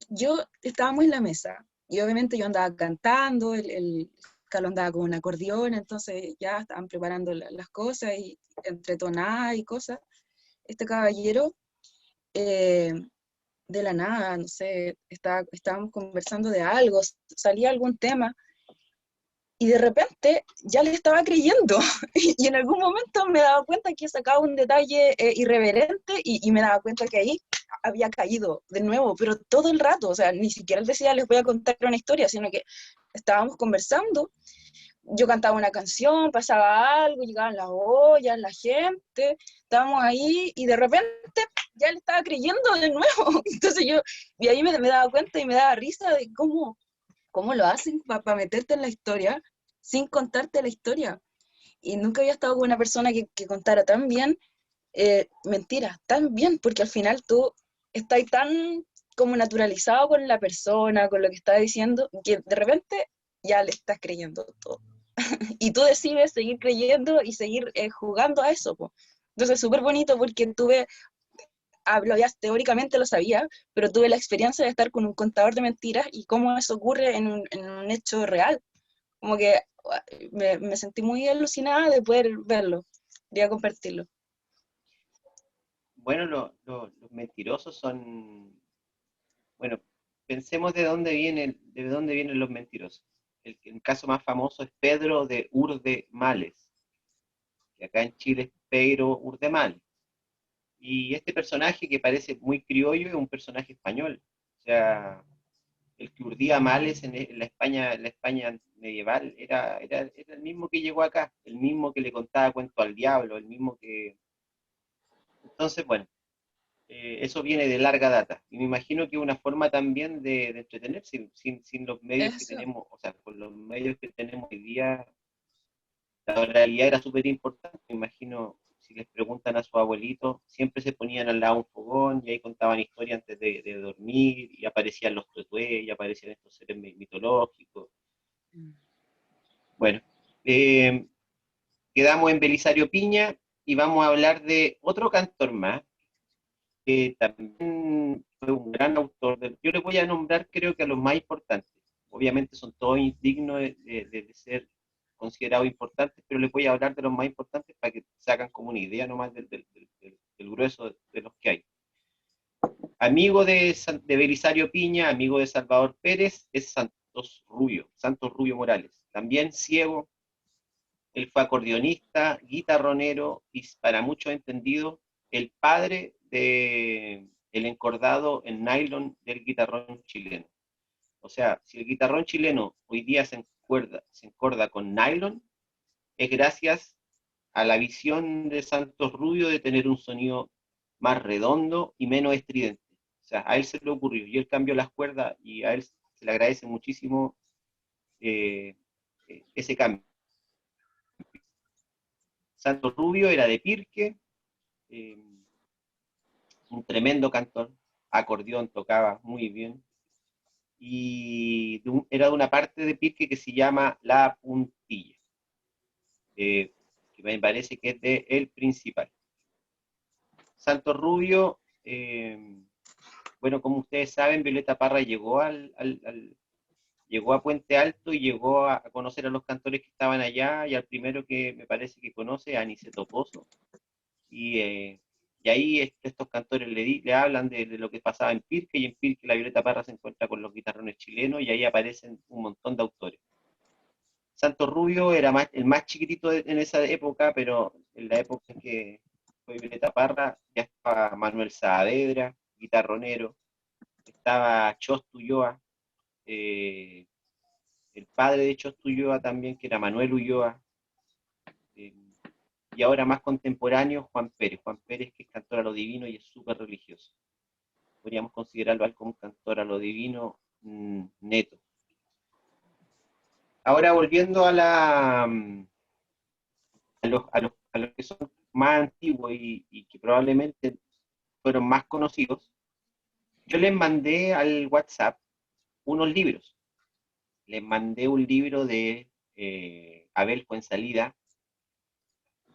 Yo estábamos en la mesa y obviamente yo andaba cantando, el Carlos andaba con un acordeón, entonces ya estaban preparando las cosas y entre tonadas y cosas. Este caballero, eh, de la nada, no sé, estábamos conversando de algo, salía algún tema y de repente ya le estaba creyendo y en algún momento me daba cuenta que sacaba un detalle irreverente y me daba cuenta que ahí había caído de nuevo, pero todo el rato, o sea, ni siquiera él decía les voy a contar una historia, sino que estábamos conversando, yo cantaba una canción, pasaba algo, llegaban las ollas, la gente, estábamos ahí y de repente ya le estaba creyendo de nuevo, entonces yo, y ahí me daba cuenta y me daba risa de cómo lo hacen para meterte en la historia sin contarte la historia. Y nunca había estado con una persona que contara tan bien mentiras, tan bien, porque al final tú estás tan como naturalizado con la persona, con lo que está diciendo, que de repente ya le estás creyendo todo. Y tú decides seguir creyendo y seguir jugando a eso. Po. Entonces es súper bonito porque tuve, ya teóricamente lo sabía, pero tuve la experiencia de estar con un contador de mentiras y cómo eso ocurre en un hecho real. Como que me sentí muy alucinada de poder verlo. Quería compartirlo. Bueno, los mentirosos son, bueno, pensemos de dónde vienen los mentirosos. El caso más famoso es Pedro de Urdemales, que acá en Chile es Pedro Urdemales. Y este personaje que parece muy criollo es un personaje español. O sea, el que urdía males en la España medieval era el mismo que llegó acá, el mismo que le contaba cuento al diablo, el mismo que... Entonces, bueno, eso viene de larga data. Y me imagino que es una forma también de entretenerse, sin los medios que Eso. tenemos, o sea, con los medios que tenemos hoy día, la oralidad era súper importante. Me imagino, si les preguntan a su abuelito, siempre se ponían al lado de un fogón y ahí contaban historias antes de dormir, y aparecían los tuetués, y aparecían estos seres mitológicos. Bueno, eh, quedamos en Belisario Piña y vamos a hablar de otro cantor más, que también fue un gran autor. Yo le voy a nombrar, creo que a los más importantes. Obviamente son todos dignos de ser considerados importantes, pero les voy a hablar de los más importantes para que se hagan como una idea nomás del grueso de los que hay. Amigo de Belisario Piña, amigo de Salvador Pérez, es Santos Rubio Morales. También ciego, Él fue acordeonista, guitarronero y, para muchos entendidos, el padre de el encordado en nylon del guitarrón chileno. O sea, si el guitarrón chileno hoy día se encorda con nylon, es gracias a la visión de Santos Rubio de tener un sonido más redondo y menos estridente. O sea, a él se le ocurrió y él cambió las cuerdas y a él se le agradece muchísimo ese cambio. Santos Rubio era de Pirque, un tremendo cantor, acordeón tocaba muy bien, y era de una parte de Pirque que se llama La Puntilla, que me parece que es de El Principal. Santos Rubio, bueno, como ustedes saben, Violeta Parra llegó llegó a Puente Alto y llegó a conocer a los cantores que estaban allá, y al primero que me parece que conoce, a Aniceto Pozo, y ahí estos cantores le hablan de lo que pasaba en Pirque, y en Pirque la Violeta Parra se encuentra con los guitarrones chilenos, y ahí aparecen un montón de autores. Santos Rubio era el más chiquitito en esa época, pero en la época en que fue Violeta Parra, ya estaba Manuel Saavedra, guitarronero, estaba Chosto Ulloa, el padre de Chosto Ulloa también, que era Manuel Ulloa, y ahora más contemporáneo, Juan Pérez, que es cantor a lo divino y es súper religioso. Podríamos considerarlo como un cantor a lo divino neto. Ahora volviendo a los que son más antiguos y que probablemente fueron más conocidos, yo les mandé al WhatsApp unos libros. Les mandé un libro de Abel Fuenzalida,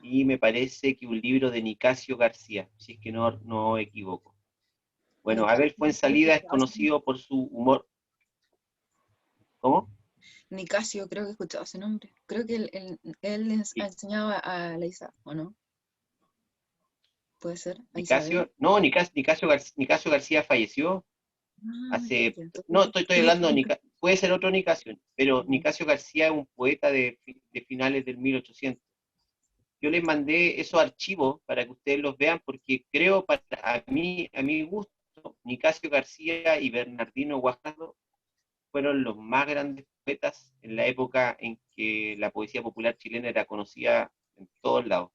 y me parece que un libro de Nicasio García, si es que no equivoco. Bueno, Abel Fuenzalida es conocido por su humor. ¿Cómo? Nicasio, creo que he escuchado ese nombre. Creo que él les Sí. enseñaba a la Isa, ¿o no? ¿Puede ser? ¿A Isabel? Nicasio, no, Nicasio García falleció hace, Ya, entonces, no, estoy es hablando, diferente. puede ser otro Nicasio, pero Nicasio García es un poeta de finales del 1800. Yo les mandé esos archivos para que ustedes los vean, porque creo, a mi gusto, Nicasio García y Bernardino Guajardo fueron los más grandes poetas en la época en que la poesía popular chilena era conocida en todos lados.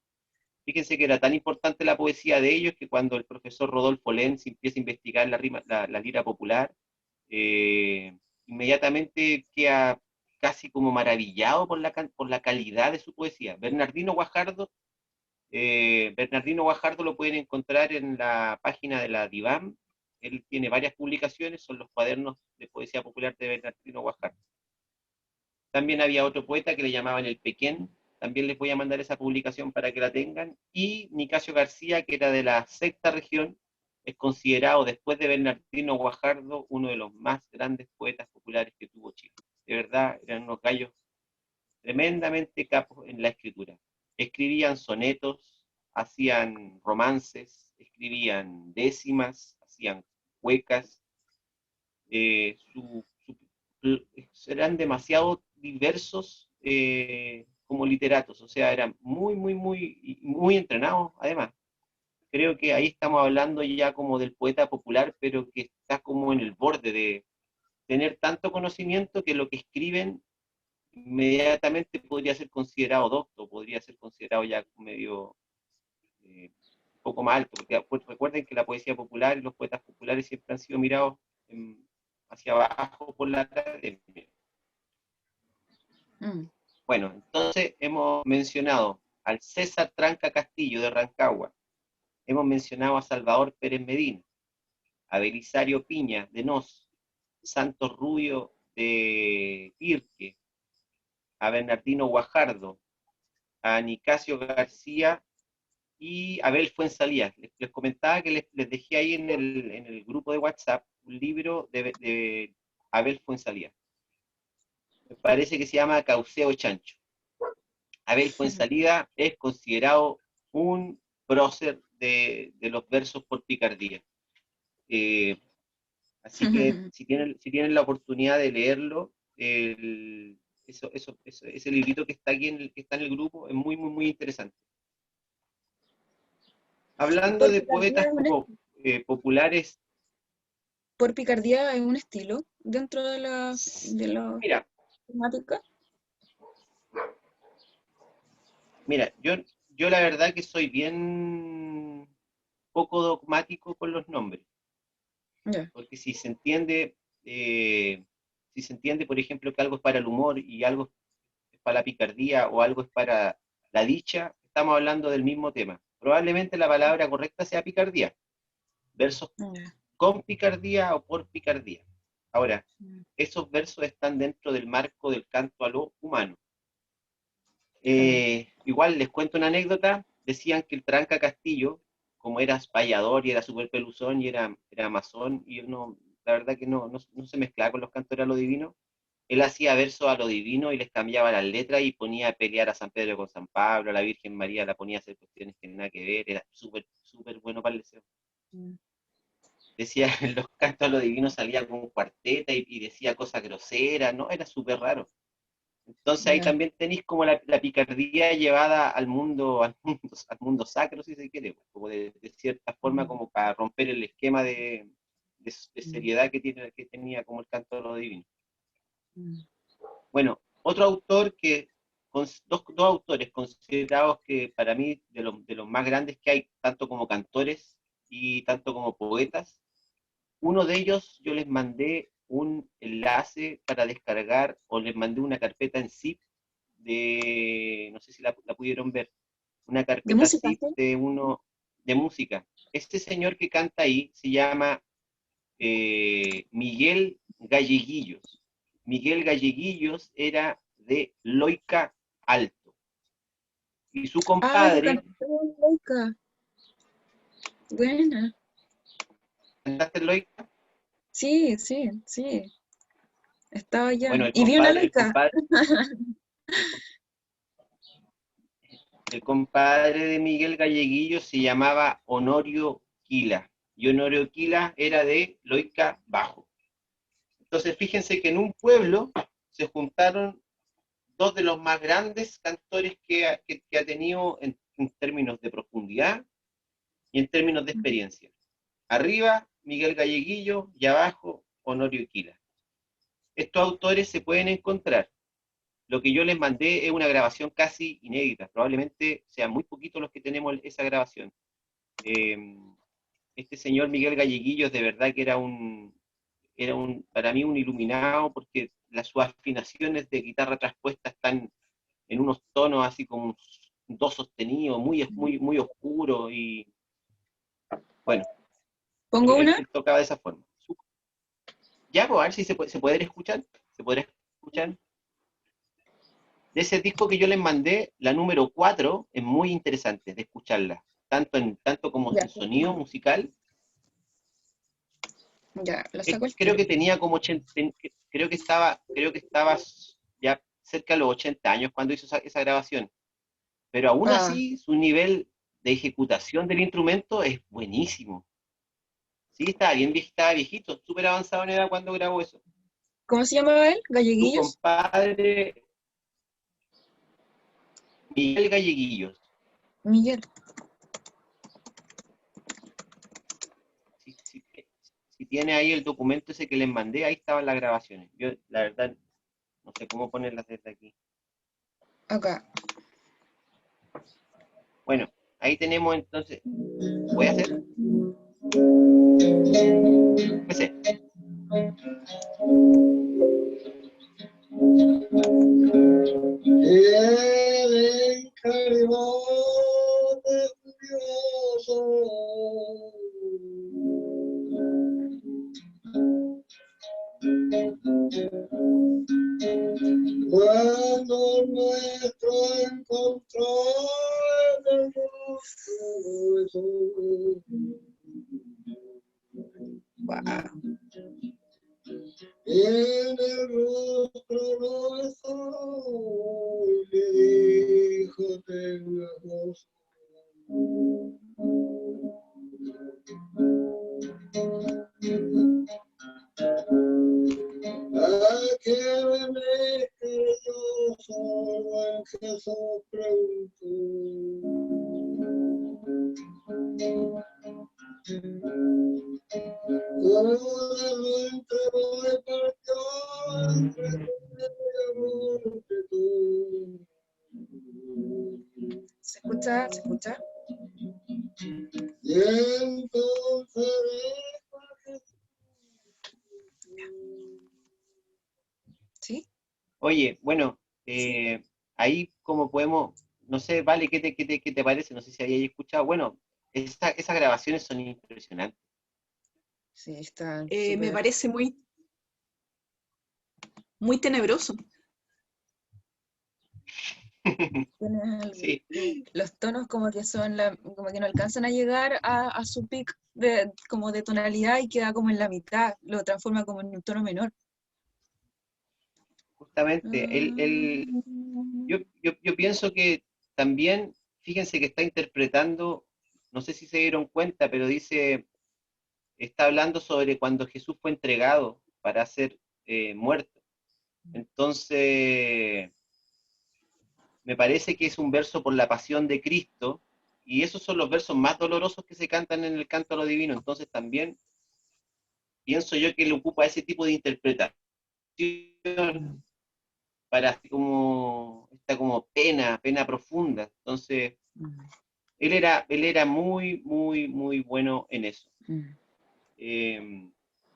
Fíjense que era tan importante la poesía de ellos que cuando el profesor Rodolfo Lenz empieza a investigar la lira popular, inmediatamente queda casi como maravillado por la calidad de su poesía. Bernardino Guajardo lo pueden encontrar en la página de la DIVAM. Él tiene varias publicaciones, son los cuadernos de poesía popular de Bernardino Guajardo. También había otro poeta que le llamaban el Pequén, también les voy a mandar esa publicación para que la tengan, y Nicasio García, que era de la sexta región, es considerado, después de Bernardino Guajardo, uno de los más grandes poetas populares que tuvo Chile. De verdad, eran unos gallos tremendamente capos en la escritura. Escribían sonetos, hacían romances, escribían décimas, hacían cuecas, eran demasiado diversos como literatos, o sea, eran muy entrenados además. Creo que ahí estamos hablando ya como del poeta popular, pero que está como en el borde de tener tanto conocimiento que lo que escriben inmediatamente podría ser considerado docto, podría ser considerado ya medio un poco más alto, porque pues, recuerden que la poesía popular y los poetas populares siempre han sido mirados hacia abajo por la academia. Bueno, entonces hemos mencionado al César Tranca Castillo de Rancagua, hemos mencionado a Salvador Pérez Medina, a Belisario Piña de Nos, Santos Rubio de Pirque, a Bernardino Guajardo, a Nicasio García y Abel Fuenzalía. Les comentaba que les dejé ahí en el grupo de WhatsApp un libro de Abel Fuenzalía. Me parece que se llama Cauceo Chancho. Abel Fuenzalía es considerado un prócer de los versos por picardía. Así que si tienen la oportunidad de leerlo, ese librito que está aquí, que está en el grupo, es muy, muy, muy interesante. Hablando Por de picardía poetas es un, populares, por picardía es un estilo dentro de la mira, temática. yo la verdad que soy bien poco dogmático con los nombres, Ya. porque si se entiende, por ejemplo, que algo es para el humor y algo es para la picardía o algo es para la dicha, estamos hablando del mismo tema. Probablemente la palabra correcta sea picardía, versos Ya. con picardía o por picardía. Ahora, Mm. esos versos están dentro del marco del canto a lo humano. Claro. Igual les cuento una anécdota, decían que el Tranca Castillo, como era payador y era súper peluzón y era masón, y él no, la verdad que no se mezclaba con los cantores a lo divino, él hacía versos a lo divino y les cambiaba las letras y ponía a pelear a San Pedro con San Pablo, a la Virgen María la ponía a hacer cuestiones que nada que ver, era súper, súper bueno para el deseo. Mm. Decía, en los cantos a lo divino salía con cuarteta y decía cosas groseras, ¿no? Era súper raro. Entonces ahí Ya. también tenéis como la picardía llevada al mundo sacro, si se quiere, como de cierta forma Mm. como para romper el esquema de Mm. seriedad que tenía como el canto de lo divino. Mm. Bueno, otro autor dos autores considerados que para mí de los más grandes que hay, tanto como cantores y tanto como poetas, uno de ellos yo les mandé un enlace para descargar o les mandé una carpeta en zip no sé si la pudieron ver, una ¿De carpeta música, zip sí? de música. Este señor que canta ahí se llama Miguel Galleguillos. Miguel Galleguillos era de Loica Alto. Y su Ah, ella compadre, cantó Loca. Buena. ¿cantaste en Loica? Sí, sí, sí. Estaba allá. Bueno, Y vi una Loca. el, el compadre de Miguel Galleguillos se llamaba Honorio Quila. Y Honorio Quila era de Loica Bajo. Entonces, fíjense que en un pueblo se juntaron dos de los más grandes cantores que ha tenido en términos de profundidad y en términos de experiencia. Arriba, Miguel Galleguillo, y abajo, Honorio Quila. Estos autores se pueden encontrar. Lo que yo les mandé es una grabación casi inédita. Probablemente sean muy poquitos los que tenemos esa grabación. Este señor Miguel Galleguillo de verdad que para mí un iluminado porque sus afinaciones de guitarra traspuesta están en unos tonos así como un do sostenido, muy, muy, muy oscuro y bueno, ¿Pongo una? él tocaba de esa forma. Ya, pues a ver si se puede escuchar, se podrá escuchar. De ese disco que yo les mandé, la número 4 es muy interesante de escucharla, tanto como Ya, en sonido musical. ya, la saco al Creo tiro. que tenía como 80, creo que estaba ya cerca de los 80 años cuando hizo esa grabación. Pero aún Ah, así, su nivel de ejecutación del instrumento es buenísimo. Sí, estaba viejito, súper avanzado en edad cuando grabó eso. ¿cómo se llamaba él? Su ¿Galleguillos? compadre, Miguel Galleguillos. Miguel. Si tiene ahí el documento ese que les mandé, ahí estaban las grabaciones. Yo, la verdad, no sé cómo ponerlas desde aquí. Acá. Bueno, ahí tenemos entonces. ¿Voy a hacer? Empecé. Cuando el nuestro encontró en el rostro Wow. en el rostro lo besó y le dijo tenga gozo. Aquel me creyó lo entregó y partió entre amor que tú. ¿Se escucha? ¿Se escucha? Y entonces ¿Sí? Oye, bueno, ahí como podemos, no sé, Vale, qué te parece? No sé si habíais escuchado. Bueno, esas grabaciones son impresionantes. Sí, está Me súper. parece muy tenebroso. Tiene algo Sí, que los tonos como que como que no alcanzan a llegar a su pic como de tonalidad y queda como en la mitad, lo transforma como en un tono menor. justamente. Yo pienso que también, fíjense que está interpretando, no sé si se dieron cuenta, pero está hablando sobre cuando Jesús fue entregado para ser muerto. Entonces, me parece que es un verso por la pasión de Cristo, y esos son los versos más dolorosos que se cantan en el canto a lo divino. Entonces también pienso yo que él ocupa ese tipo de interpretación para así como esta como pena profunda. Entonces, él era muy bueno en eso. Eh,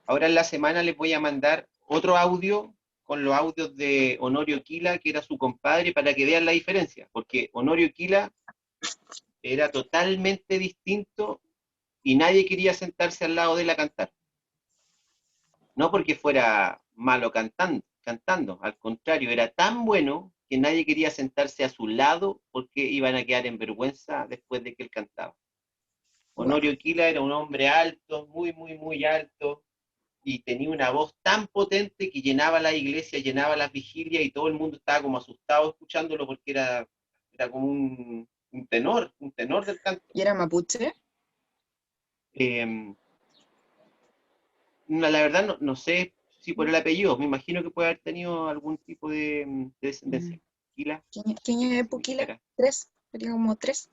Ahora en la semana les voy a mandar otro audio con los audios de Honorio Quila, que era su compadre, para que vean la diferencia, porque Honorio Quila era totalmente distinto y nadie quería sentarse al lado de él a cantar. No porque fuera malo cantando, al contrario, era tan bueno que nadie quería sentarse a su lado porque iban a quedar en vergüenza después de que él cantaba. Wow. Honorio Quila era un hombre alto, muy alto, y tenía una voz tan potente que llenaba la iglesia, llenaba las vigilias y todo el mundo estaba como asustado escuchándolo porque era como un tenor del canto. ¿Y era mapuche? Eh, la verdad no sé si por el apellido, me imagino que puede haber tenido algún tipo de descendencia. Quila, ¿Quién es Puquila? significará. 3, sería como 3,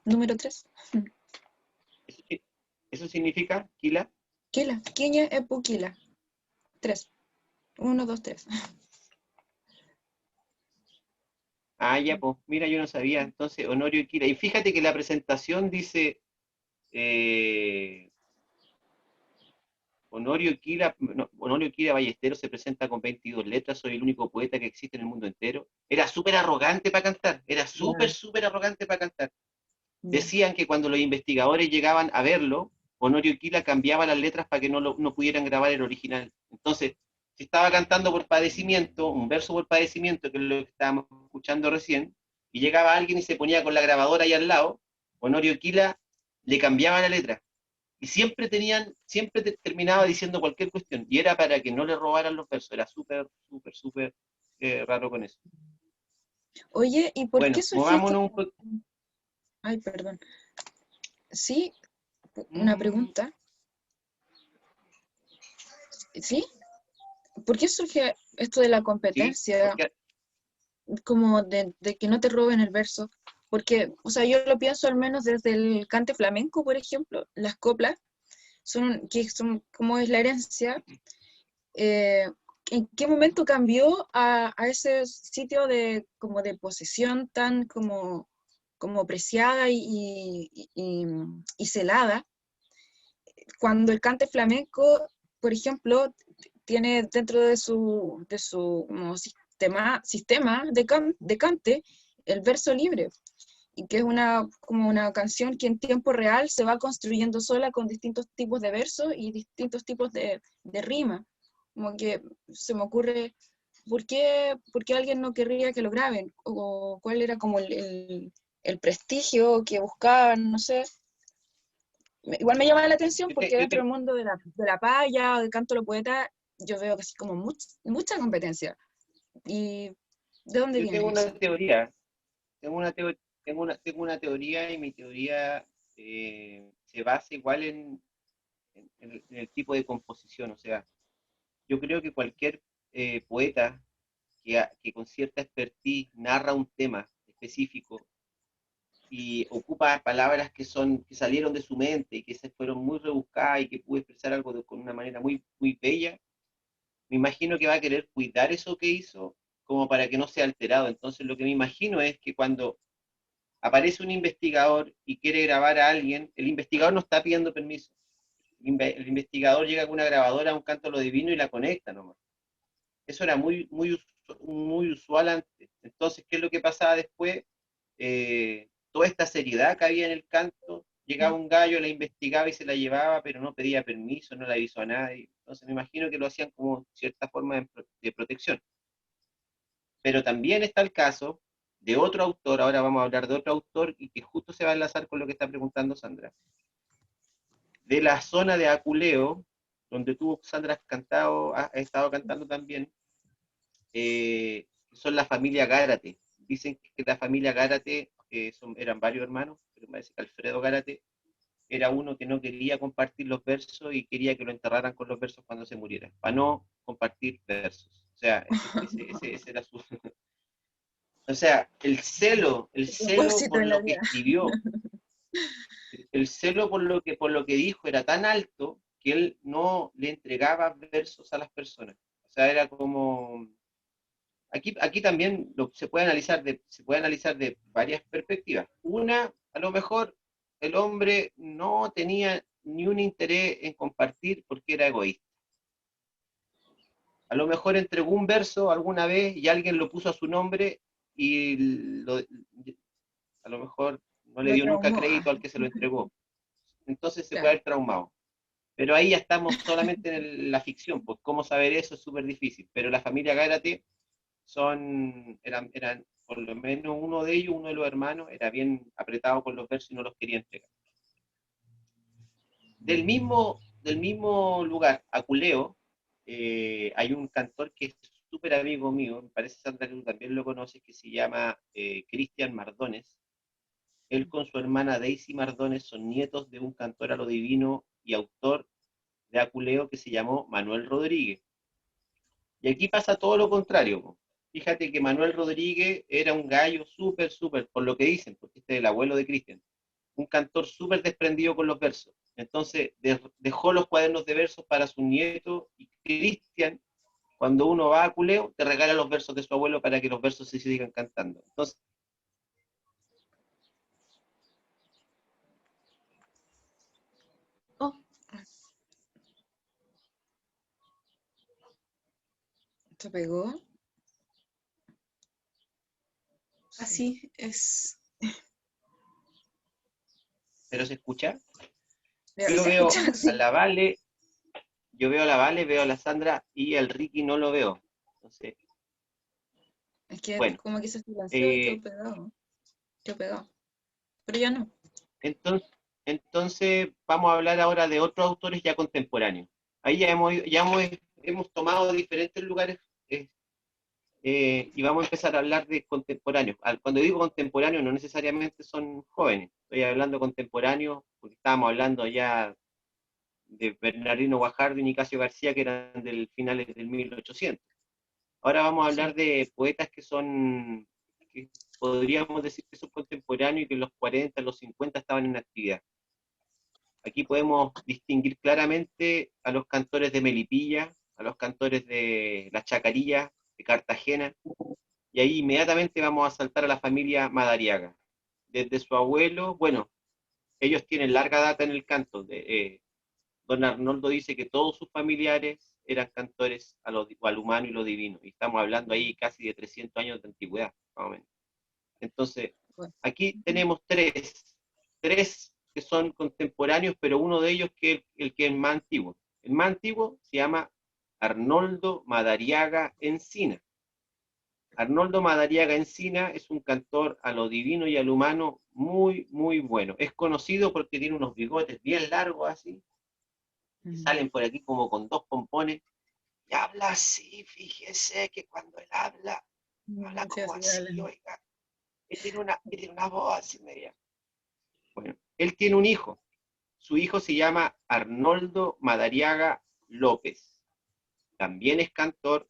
número 3. Eso significa, Quila. Quila, ¿quién es Puquila? 3, 1, 2, 3. Ah, ya, pues, mira, yo no sabía. Entonces, Honorio Quila. Y fíjate que la presentación dice, eh, Honorio Quila Ballesteros se presenta con 22 letras, soy el único poeta que existe en el mundo entero. Era súper arrogante para cantar, era súper arrogante para cantar. Decían que cuando los investigadores llegaban a verlo, Honorio Quila cambiaba las letras para que no pudieran grabar el original. Entonces, si estaba cantando por padecimiento, un verso por padecimiento, que es lo que estábamos escuchando recién, y llegaba alguien y se ponía con la grabadora ahí al lado, Honorio Quila le cambiaba la letra. Y siempre terminaba diciendo cualquier cuestión, y era para que no le robaran los versos. Era súper raro con eso. Oye, ¿y por qué Bueno, surgió este? movámonos un poco. Ay, perdón. Sí, una pregunta. ¿Sí? ¿Por qué surge esto de la Sí, competencia, porque como de que no te roben el verso? Porque, o sea, yo lo pienso al menos desde el cante flamenco, por ejemplo, las coplas, que son como es la herencia. eh, ¿En qué momento cambió a ese sitio de, como de posesión tan como preciada y celada? Cuando el cante flamenco, por ejemplo, tiene dentro de su como sistema de cante el verso libre, y que es como una canción que en tiempo real se va construyendo sola con distintos tipos de versos y distintos tipos de rima. Como que se me ocurre, ¿por qué alguien no querría que lo graben? ¿O cuál era como el prestigio que buscaban? No sé. Igual me llama la atención yo, porque dentro del mundo de la paya o del canto de los poetas, yo veo casi como mucha competencia. ¿Y de dónde yo tengo viene eso? una teoría, tengo una teoría y mi teoría se basa igual en el tipo de composición. O sea, yo creo que cualquier poeta que con cierta expertise narra un tema específico y ocupa palabras que salieron de su mente y que se fueron muy rebuscadas y que pudo expresar algo con una manera muy, muy bella, me imagino que va a querer cuidar eso que hizo como para que no sea alterado. Entonces lo que me imagino es que cuando aparece un investigador y quiere grabar a alguien, el investigador no está pidiendo permiso. El investigador llega con una grabadora a un canto a lo divino y la conecta nomás. Eso era muy, muy, muy usual antes. Entonces, ¿qué es lo que pasaba después? Toda esta seriedad que había en el canto, llegaba un gallo, la investigaba y se la llevaba, pero no pedía permiso, no la avisó a nadie. Entonces me imagino que lo hacían como cierta forma de protección. Pero también está el caso de otro autor, ahora vamos a hablar de otro autor y que justo se va a enlazar con lo que está preguntando Sandra, de la zona de Aculeo, donde tú, Sandra, has estado cantando también, son la familia Gárate. Dicen que la familia Gárate eran varios hermanos, pero me parece que Alfredo Gárate era uno que no quería compartir los versos y quería que lo enterraran con los versos cuando se muriera, para no compartir versos. O sea, ese era su... O sea, el celo Propósito por en la lo que vida. escribió, el celo por lo que dijo era tan alto que él no le entregaba versos a las personas. O sea, era como... Aquí también se puede analizar de varias perspectivas. Una, a lo mejor el hombre no tenía ni un interés en compartir porque era egoísta. A lo mejor entregó un verso alguna vez y alguien lo puso a su nombre y a lo mejor no le Lo dio nunca traumó. crédito al que se lo entregó. Entonces se puede Claro. haber traumado. Pero ahí ya estamos solamente en la ficción, pues cómo saber eso es súper difícil. Pero la familia Gárate eran, por lo menos uno de ellos, uno de los hermanos, era bien apretado con los versos y no los quería entregar. Del mismo lugar, Aculeo, hay un cantor que es súper amigo mío, me parece, Sandra, que tú también lo conoces, que se llama Cristian Mardones. Él con su hermana Daisy Mardones son nietos de un cantor a lo divino y autor de Aculeo que se llamó Manuel Rodríguez. Y aquí pasa todo lo contrario. Fíjate que Manuel Rodríguez era un gallo súper, por lo que dicen, porque este es el abuelo de Cristian, un cantor súper desprendido con los versos. Entonces dejó los cuadernos de versos para su nieto y Cristian, cuando uno va a Culeo, te regala los versos de su abuelo para que los versos se sigan cantando. Entonces, Oh, ¿Se pegó? así es. ¿pero se escucha? Ya, Yo se veo escucha, a sí. la Vale, veo a la Sandra y al Ricky no lo veo. Entonces, Es que bueno, como que se silenció y quedó eh, pegado. Quedó pegado. Pero ya no. entonces, entonces vamos a hablar ahora de otros autores ya contemporáneos. Ahí hemos tomado diferentes lugares y vamos a empezar a hablar de contemporáneos. Cuando digo contemporáneos no necesariamente son jóvenes, estoy hablando contemporáneos porque estábamos hablando ya de Bernardino Guajardo y Nicasio García que eran del finales del 1800. Ahora vamos a hablar Sí. de poetas que podríamos decir que son contemporáneos y que en los 40, en los 50 estaban en actividad. Aquí podemos distinguir claramente a los cantores de Melipilla, a los cantores de La Chacarilla, de Cartagena, y ahí inmediatamente vamos a saltar a la familia Madariaga. Desde su abuelo, bueno, ellos tienen larga data en el canto. Don Arnoldo dice que todos sus familiares eran cantores al humano y lo divino, y estamos hablando ahí casi de 300 años de antigüedad, más o menos. Entonces, Bueno. aquí tenemos tres que son contemporáneos, pero uno de ellos que es el que es más antiguo. El más antiguo se llama Arnoldo Madariaga Encina. Arnoldo Madariaga Encina es un cantor a lo divino y al humano muy bueno. Es conocido porque tiene unos bigotes bien largos así, que salen por aquí como con dos pompones, y habla así, fíjese que cuando él habla Sí, como así así, hablan. oiga, y tiene una voz así media. Bueno, él tiene un hijo. Su hijo se llama Arnoldo Madariaga López. También es cantor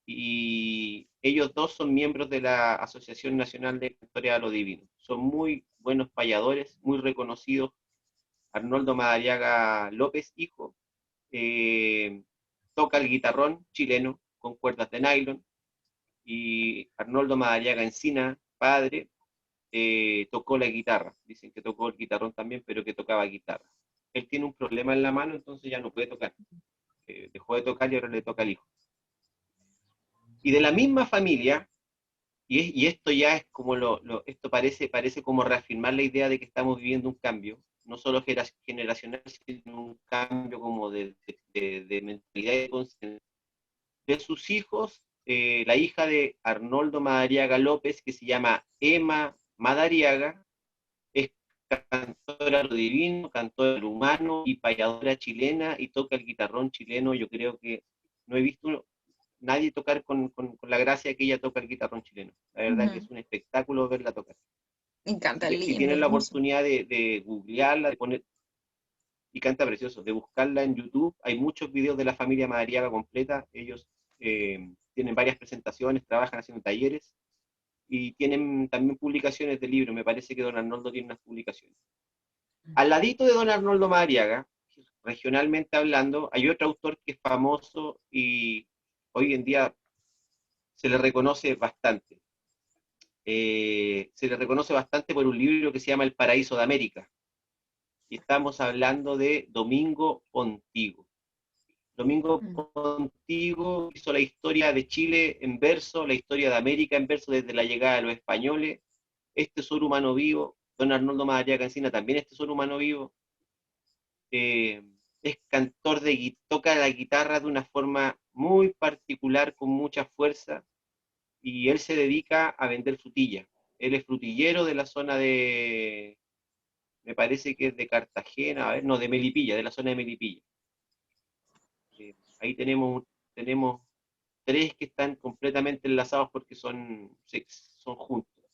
y ellos dos son miembros de la Asociación Nacional de Cantores a lo Divino. son muy buenos payadores, muy reconocidos. Arnoldo Madariaga López, hijo, toca el guitarrón chileno con cuerdas de nylon, y Arnoldo Madariaga Encina, padre, tocó la guitarra. Dicen que tocó el guitarrón también, pero que tocaba guitarra. Él tiene un problema en la mano, entonces ya no puede tocar. Dejó de tocar y ahora le toca al hijo. Y de la misma familia, y esto ya es como esto parece como reafirmar la idea de que estamos viviendo un cambio, no solo generacional, sino un cambio como de mentalidad y de conciencia. De sus hijos, la hija de Arnoldo Madariaga López, que se llama Emma Madariaga, es cantora de lo divino, cantora del humano y payadora chilena, y toca el guitarrón chileno. Yo creo que no he visto nadie tocar con la gracia que ella toca el guitarrón chileno. La verdad que es un espectáculo verla tocar. Me encanta, Si lindo, tienen la hermoso. oportunidad de googlearla, de poner, y canta precioso, de buscarla en YouTube, hay muchos videos de la familia Madariaga completa. Ellos tienen varias presentaciones, trabajan haciendo talleres, y tienen también publicaciones de libros. Me parece que don Arnoldo tiene unas publicaciones. Al ladito de don Arnoldo Madariaga, regionalmente hablando, hay otro autor que es famoso y hoy en día se le reconoce bastante. Se le reconoce bastante por un libro que se llama El Paraíso de América. Y estamos hablando de Domingo Pontigo. Domingo Pontigo hizo la historia de Chile en verso, la historia de América en verso desde la llegada de los españoles. Este Tesoro Humano Vivo. Don Arnoldo Madariaga Encina también es Tesoro Humano Vivo. Es cantor toca la guitarra de una forma muy particular, con mucha fuerza, y él se dedica a vender frutilla. Él es frutillero de la zona de, me parece que es de Cartagena, a ver, no, de Melipilla, de la zona de Melipilla. Ahí tenemos tres que están completamente enlazados porque son juntos.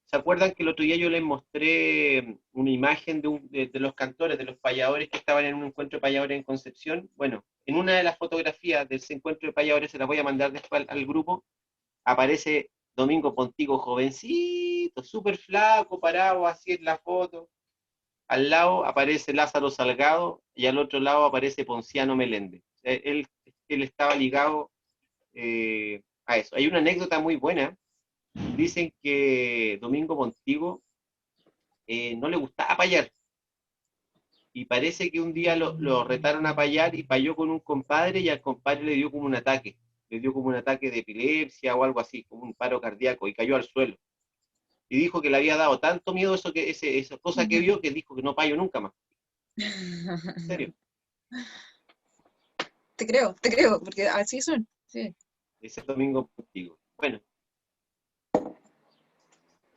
¿Se acuerdan que el otro día yo les mostré una imagen de los cantores, de los payadores que estaban en un encuentro de payadores en Concepción? Bueno, en una de las fotografías de ese encuentro de payadores, se las voy a mandar después al grupo, aparece Domingo Pontigo jovencito, súper flaco, parado así en la foto. Al lado aparece Lázaro Salgado y al otro lado aparece Ponciano Meléndez. Él estaba ligado a eso. Hay una anécdota muy buena. Dicen que Domingo Pontigo no le gustaba payar. Y parece que un día lo retaron a payar y payó con un compadre, y al compadre le dio como un ataque. Le dio como un ataque de epilepsia o algo así, como un paro cardíaco, y cayó al suelo. Y dijo que le había dado tanto miedo esa cosa que vio, que dijo que no payo nunca más. En serio. Te creo, porque así son. Sí. Ese Domingo Pontigo. Bueno.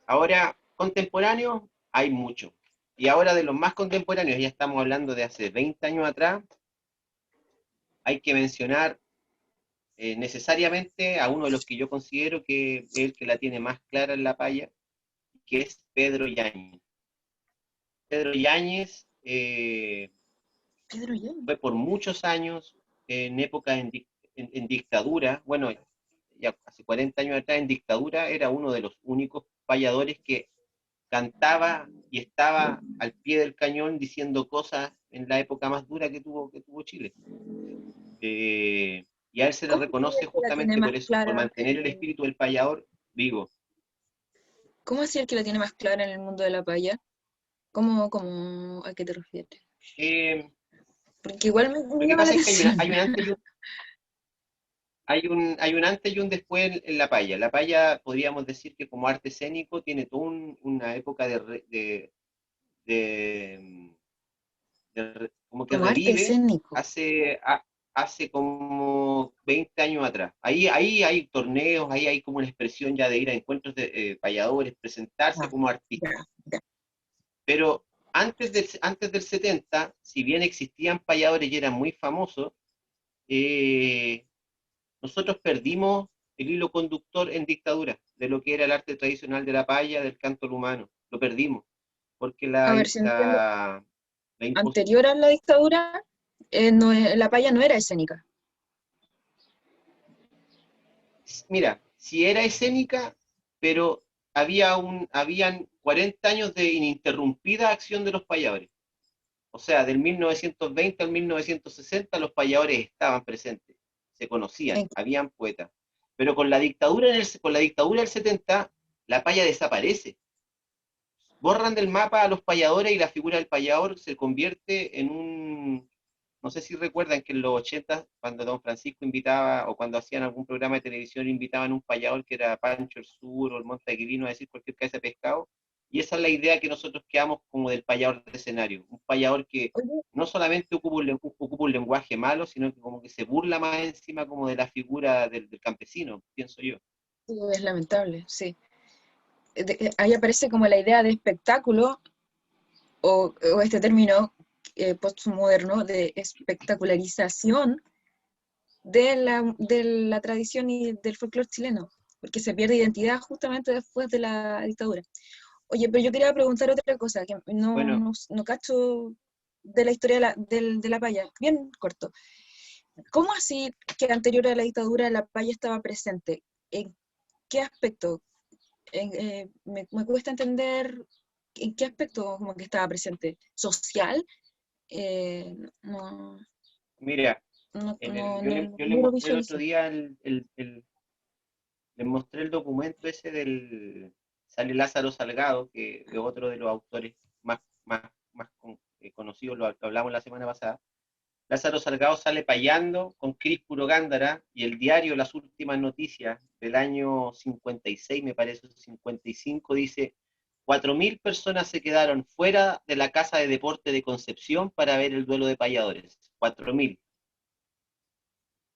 Ahora, contemporáneos, hay mucho. Y ahora de los más contemporáneos, ya estamos hablando de hace 20 años atrás, hay que mencionar necesariamente a uno de los que yo considero que es el que la tiene más clara en la paya, que es Pedro Yáñez. Pedro Yáñez fue por muchos años, en época en dictadura, bueno, ya hace 40 años atrás, en dictadura, era uno de los únicos payadores que cantaba y estaba al pie del cañón diciendo cosas en la época más dura que tuvo Chile. Y a él se le reconoce justamente por eso, por mantener el espíritu del payador vivo. ¿Cómo es el que la tiene más clara en el mundo de la paya? ¿Cómo a qué te refieres? Porque igual lo que pasa es que hay un antes y un hay un antes y un después en la paya. La paya, podríamos decir que como arte escénico, tiene toda una época como que como arte revive escénico. hace como 20 años atrás. Ahí hay torneos, ahí hay como una expresión ya de ir a encuentros de payadores, presentarse como artistas. Pero antes del 70, si bien existían payadores y eran muy famosos, nosotros perdimos el hilo conductor en dictadura de lo que era el arte tradicional de la paya, del canto humano. Lo perdimos. Porque anterior a la dictadura, la paya no era escénica. Mira, sí era escénica, pero habían 40 años de ininterrumpida acción de los payadores. O sea, del 1920 al 1960 los payadores estaban presentes, se conocían, habían poetas. Pero con la dictadura del 70, la paya desaparece. Borran del mapa a los payadores y la figura del payador se convierte en un... No sé si recuerdan que en los 80, cuando Don Francisco invitaba, o cuando hacían algún programa de televisión, invitaban a un payador que era Pancho el Sur o el Monteaguilino a decir cualquier cabeza de pescado. Y esa es la idea que nosotros quedamos como del payador de escenario. Un payador que Oye, no solamente ocupa un lenguaje malo, sino que como que se burla más encima como de la figura del campesino, pienso yo. sí, es lamentable, sí. Ahí aparece como la idea de espectáculo, o este término postmoderno de espectacularización de la tradición y del folclore chileno, porque se pierde identidad justamente después de la dictadura. Oye, pero yo quería preguntar otra cosa, que Bueno, no cacho de la historia de la paya, bien corto. ¿Cómo así que anterior a la dictadura la paya estaba presente? ¿En qué aspecto? Me cuesta entender en qué aspecto como que estaba presente. ¿Social? No, mira, no yo le logro mostré el otro visualizar. día les mostré el documento ese sale Lázaro Salgado, que es otro de los autores más conocidos, lo hablamos la semana pasada. Lázaro Salgado sale payando con Cris Puro Gándara, y el diario Las Últimas Noticias del año 56, me parece, 55, dice: 4.000 personas se quedaron fuera de la Casa de Deporte de Concepción para ver el duelo de payadores. 4.000.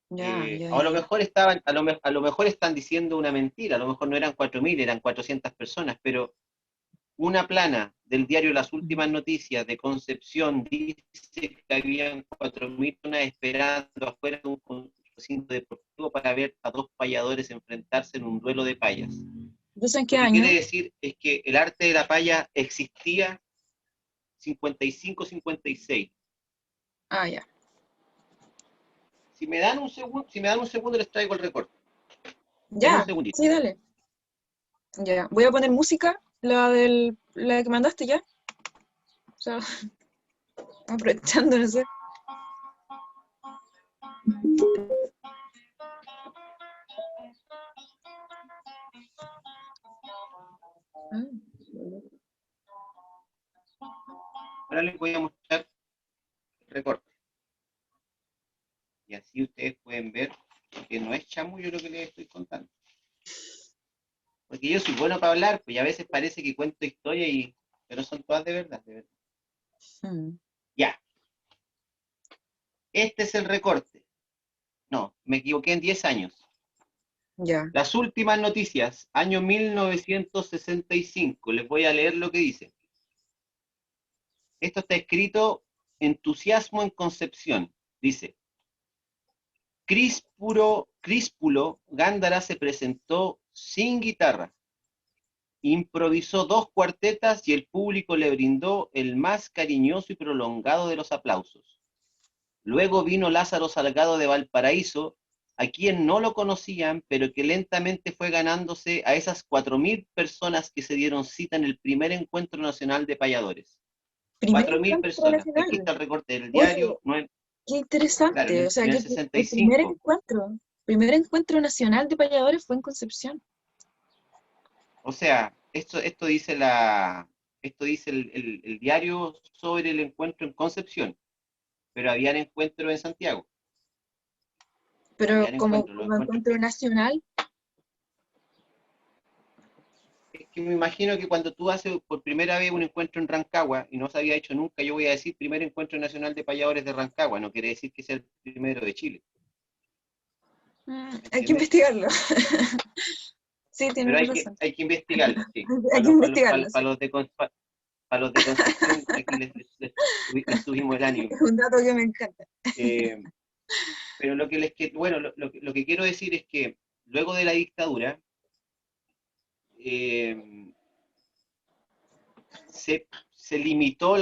Ya, ya, A lo ya. mejor a lo mejor están diciendo una mentira, a lo mejor no eran 4.000, eran 400 personas, pero una plana del diario Las Últimas Noticias de Concepción dice que habían 4.000 personas esperando afuera de un recinto deportivo para ver a dos payadores enfrentarse en un duelo de payas. ¿Eso en qué Lo que quiere año? decir es que el arte de la paya existía 55-56. Ah, ya. Si me dan un segundo les traigo el recorte. Denme un Ya, segundito. sí, dale. Ya. Voy a poner música, la que mandaste ya. O sea, aprovechando, no sé. Ah, Ahora les voy a mostrar el recorte. Y así ustedes pueden ver que no es chamullo lo que les estoy contando. Porque yo soy bueno para hablar, pues, y a veces parece que cuento historias, pero son todas de verdad, de verdad. mm, Ya, este es el recorte. No, me equivoqué en 10 años. ya. Las Últimas Noticias, año 1965. Les voy a leer lo que dice. Esto está escrito: Entusiasmo en Concepción. Dice: Críspulo Gándara se presentó sin guitarra. Improvisó 2 cuartetas y el público le brindó el más cariñoso y prolongado de los aplausos. Luego vino Lázaro Salgado de Valparaíso, a quien no lo conocían, pero que lentamente fue ganándose a esas 4.000 personas que se dieron cita en el primer encuentro nacional de payadores. Primer 4.000 encuentro personas. Aquí nacional. está el recorte del Oye, diario. No es, qué claro, interesante. O sea, en que el el 65. primer encuentro nacional de payadores fue en Concepción. O sea, esto dice el diario sobre el encuentro en Concepción, pero habían encuentros en Santiago. Pero Habían como, encuentros, los como encuentros. encuentro nacional, Es que me imagino que cuando tú haces por primera vez un encuentro en Rancagua y no se había hecho nunca, yo voy a decir primer encuentro nacional de payadores de Rancagua, no quiere decir que sea el primero de Chile, ¿me hay que entiendes? investigarlo. Sí, Pero tienes razón. hay que investigarlo, sí. Hay que investigarlo, sí. Para los de Concepción, aquí les subimos el ánimo. Es un dato que me encanta. Eh, pero lo que quiero decir es que luego de la dictadura, eh, se limitó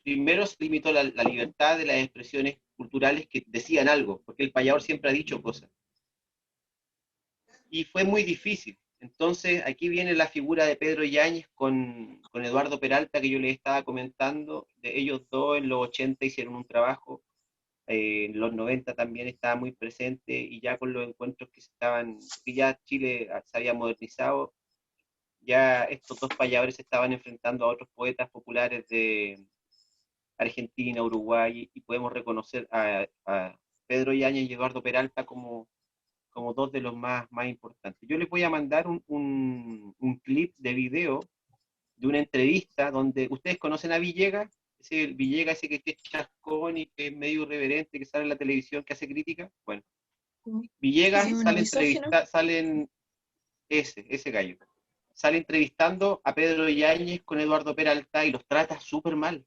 primero se limitó la libertad de las expresiones culturales que decían algo, porque el payador siempre ha dicho cosas. Y fue muy difícil. Entonces, aquí viene la figura de Pedro Yáñez con Eduardo Peralta, que yo les estaba comentando. De ellos dos en los 80 hicieron un trabajo, en los 90 también estaba muy presente, y ya con los encuentros que ya Chile se había modernizado, ya estos dos payadores se estaban enfrentando a otros poetas populares de Argentina, Uruguay, y podemos reconocer a Pedro Yáñez y Eduardo Peralta como dos de los más importantes. Yo les voy a mandar un clip de video de una entrevista donde ustedes conocen a Villegas, ese Villegas, ese que es chascón y que es medio irreverente, que sale en la televisión, que hace crítica. Bueno, Villegas ¿Un sale misógino? ese gallo, sale entrevistando a Pedro Yáñez con Eduardo Peralta y los trata súper mal.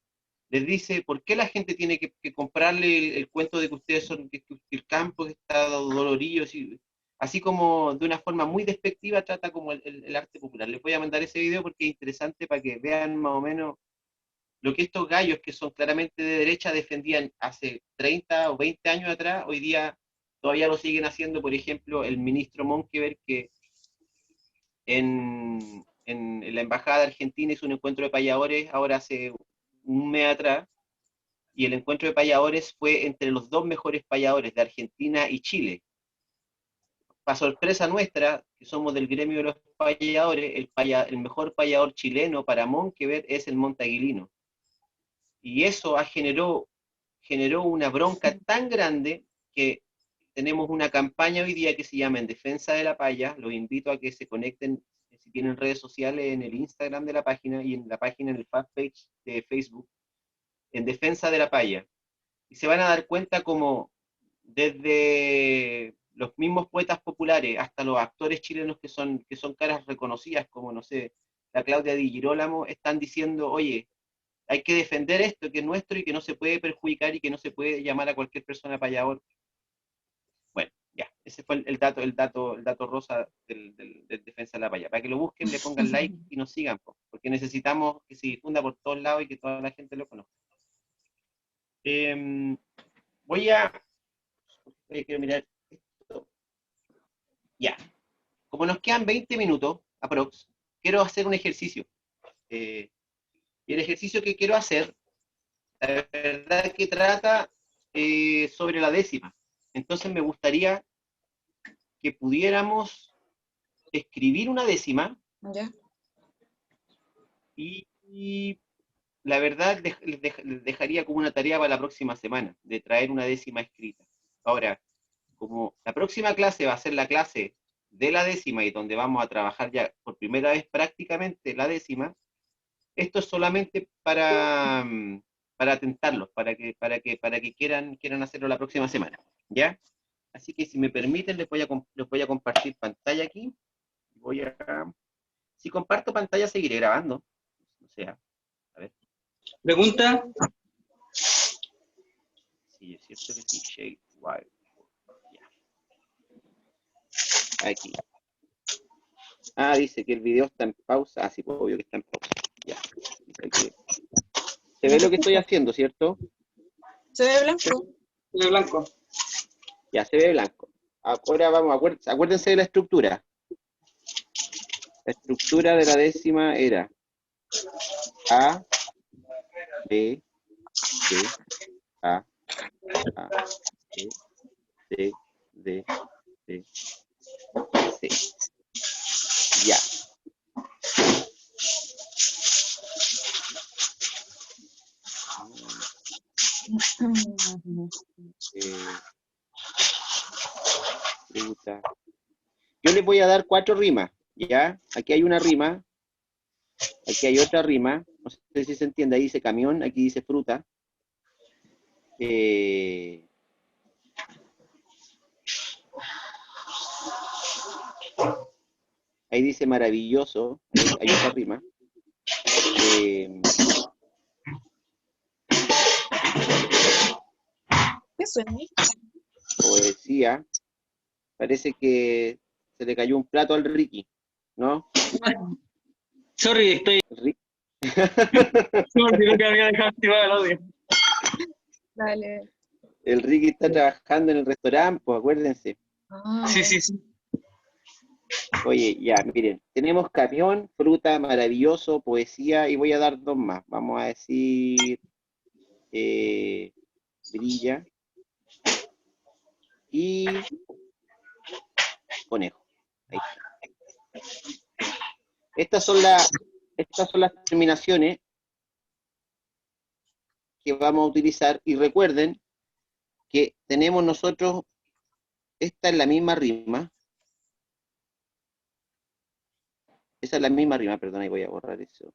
Les dice, ¿por qué la gente tiene que comprarle el cuento de que ustedes son, que el campo que está dolorido? Así como de una forma muy despectiva trata como el arte popular. Les voy a mandar ese video porque es interesante para que vean más o menos lo que estos gallos, que son claramente de derecha, defendían hace 30 o 20 años atrás. Hoy día todavía lo siguen haciendo. Por ejemplo, el ministro Monkeberg, que en la embajada argentina hizo un encuentro de payadores ahora hace un mes atrás, y el encuentro de payadores fue entre los dos mejores payadores de Argentina y Chile. Para sorpresa nuestra, que somos del gremio de los payadores, el mejor payador chileno para Monkeberg es el montaguilino. Y eso generó una bronca tan grande que tenemos una campaña hoy día que se llama En Defensa de la Paya. Los invito a que se conecten, si tienen redes sociales, en el Instagram de la página y en la página, en el fanpage de Facebook, En Defensa de la Paya. Y se van a dar cuenta como desde los mismos poetas populares hasta los actores chilenos que son caras reconocidas, como, no sé, la Claudia Di Girolamo, están diciendo, oye, hay que defender esto que es nuestro y que no se puede perjudicar y que no se puede llamar a cualquier persona payador. Bueno, ya, ese fue el dato rosa del Defensa de la Paya. Para que lo busquen, le pongan like y nos sigan, porque necesitamos que se difunda por todos lados y que toda la gente lo conozca. Quiero mirar esto. Ya. Como nos quedan 20 minutos, aprox, quiero hacer un ejercicio. Y el ejercicio que quiero hacer, la verdad que trata sobre la décima. Entonces me gustaría que pudiéramos escribir una décima. ¿Ya? Y la verdad les dejaría como una tarea para la próxima semana, de traer una décima escrita. Ahora, como la próxima clase va a ser la clase de la décima y donde vamos a trabajar ya por primera vez prácticamente la décima, esto es solamente para tentarlos, para que quieran hacerlo la próxima semana, ¿ya? Así que si me permiten, les voy a compartir pantalla aquí. Si comparto pantalla, seguiré grabando. O sea, a ver. Pregunta. Sí, es cierto que sí. Shade Wild. Aquí. Dice que el video está en pausa. Sí, pues, obvio que está en pausa. Ya. Se ve lo que estoy haciendo, ¿cierto? ¿Se ve blanco? De blanco. Ya, se ve blanco. Ahora vamos, acuérdense de la estructura. La estructura de la décima era A, B, D, A, B, C, D, C, C. Ya. Yo les voy a dar 4 rimas, ¿ya? Aquí hay una rima, aquí hay otra rima, no sé si se entiende, ahí dice camión, aquí dice fruta. Ahí dice maravilloso, hay otra rima. ¿Qué suena? Poesía. Parece que se le cayó un plato al Ricky, ¿no? Sorry, estoy. Se me olvidó que había dejado activado el audio. Dale. El Ricky está trabajando en el restaurante, pues acuérdense. Ah, Sí, ya. sí, sí. Oye, ya, miren, tenemos camión, fruta, maravilloso, poesía, y voy a dar dos más. Vamos a decir brilla y conejo. Ahí está. Estas son las terminaciones que vamos a utilizar, y recuerden que tenemos nosotros, esta es la misma rima, esa es la misma rima, perdón, ahí voy a borrar eso.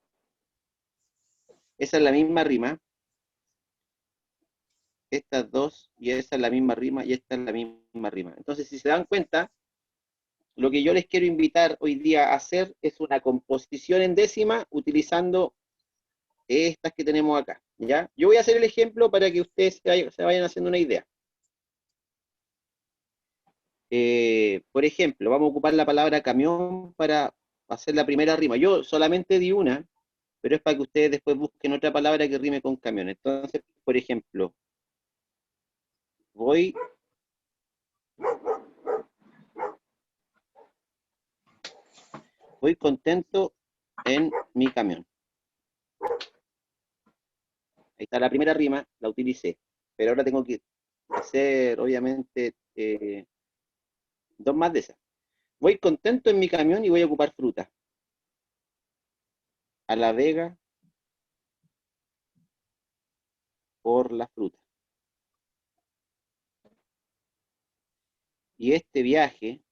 Esa es la misma rima, estas dos, y esa es la misma rima, y esta es la misma rima. Entonces, si se dan cuenta, lo que yo les quiero invitar hoy día a hacer es una composición en décima utilizando estas que tenemos acá, ¿ya? Yo voy a hacer el ejemplo para que ustedes se vayan haciendo una idea. Por ejemplo, vamos a ocupar la palabra camión para hacer la primera rima. Yo solamente di una, pero es para que ustedes después busquen otra palabra que rime con camión. Entonces, por ejemplo, voy contento en mi camión. Ahí está la primera rima, la utilicé. Pero ahora tengo que hacer, obviamente, dos más de esas. Voy contento en mi camión y voy a ocupar fruta. A La Vega por la fruta. Y este viaje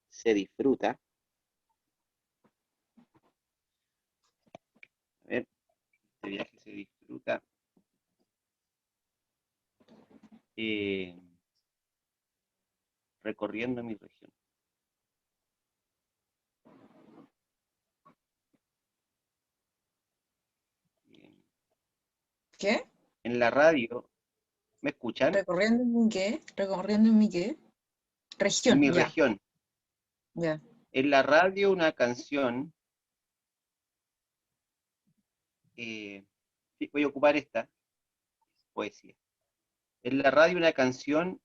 se disfruta. A ver, este viaje se disfruta recorriendo mi región. ¿Qué? En la radio, ¿me escuchan? ¿Recorriendo en mi qué? ¿Recorriendo en mi qué? En Región, mi ya. región. Ya. En la radio una canción, sí, voy a ocupar esta, poesía. En la radio una canción,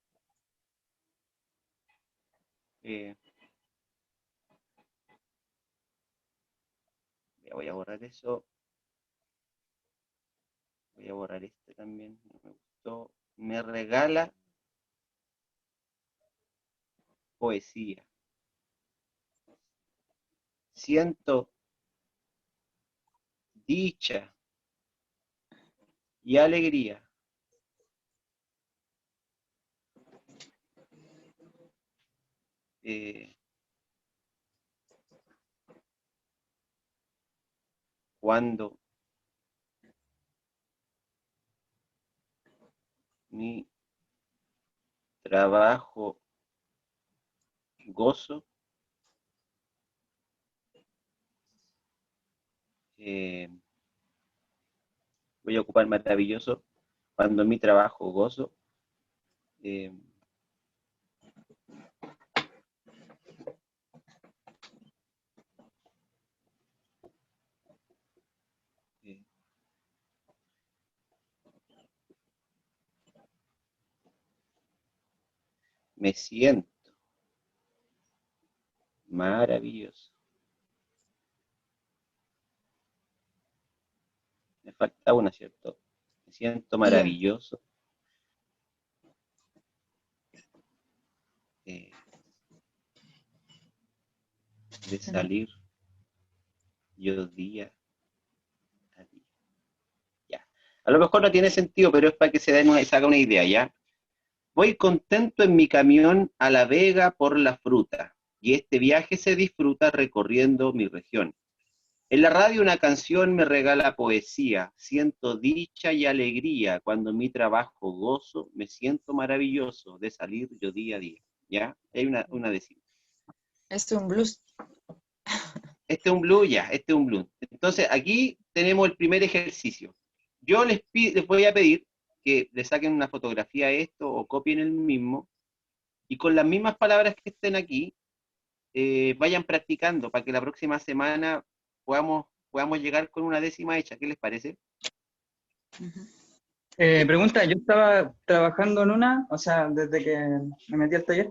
voy a borrar eso, voy a borrar este también, no me gustó, me regala poesía. Siento dicha y alegría. Cuando mi trabajo gozo, voy a ocupar maravilloso, cuando mi trabajo gozo, me siento maravilloso. Me falta una, ¿cierto? Me siento maravilloso. De salir yo día a día. Ya. A lo mejor no tiene sentido, pero es para que se haga una idea, ¿ya? Voy contento en mi camión a La Vega por la fruta, y este viaje se disfruta recorriendo mi región. En la radio una canción me regala poesía, siento dicha y alegría, cuando en mi trabajo gozo, me siento maravilloso de salir yo día a día. ¿Ya? Hay una décima. Este es un blues. Este es un blues, ya, este es un blues. Entonces, aquí tenemos el primer ejercicio. Yo les voy a pedir que le saquen una fotografía a esto o copien el mismo, y con las mismas palabras que estén aquí, vayan practicando para que la próxima semana podamos llegar con una décima hecha. ¿Qué les parece? Pregunta, yo estaba trabajando en una, o sea, desde que me metí al taller,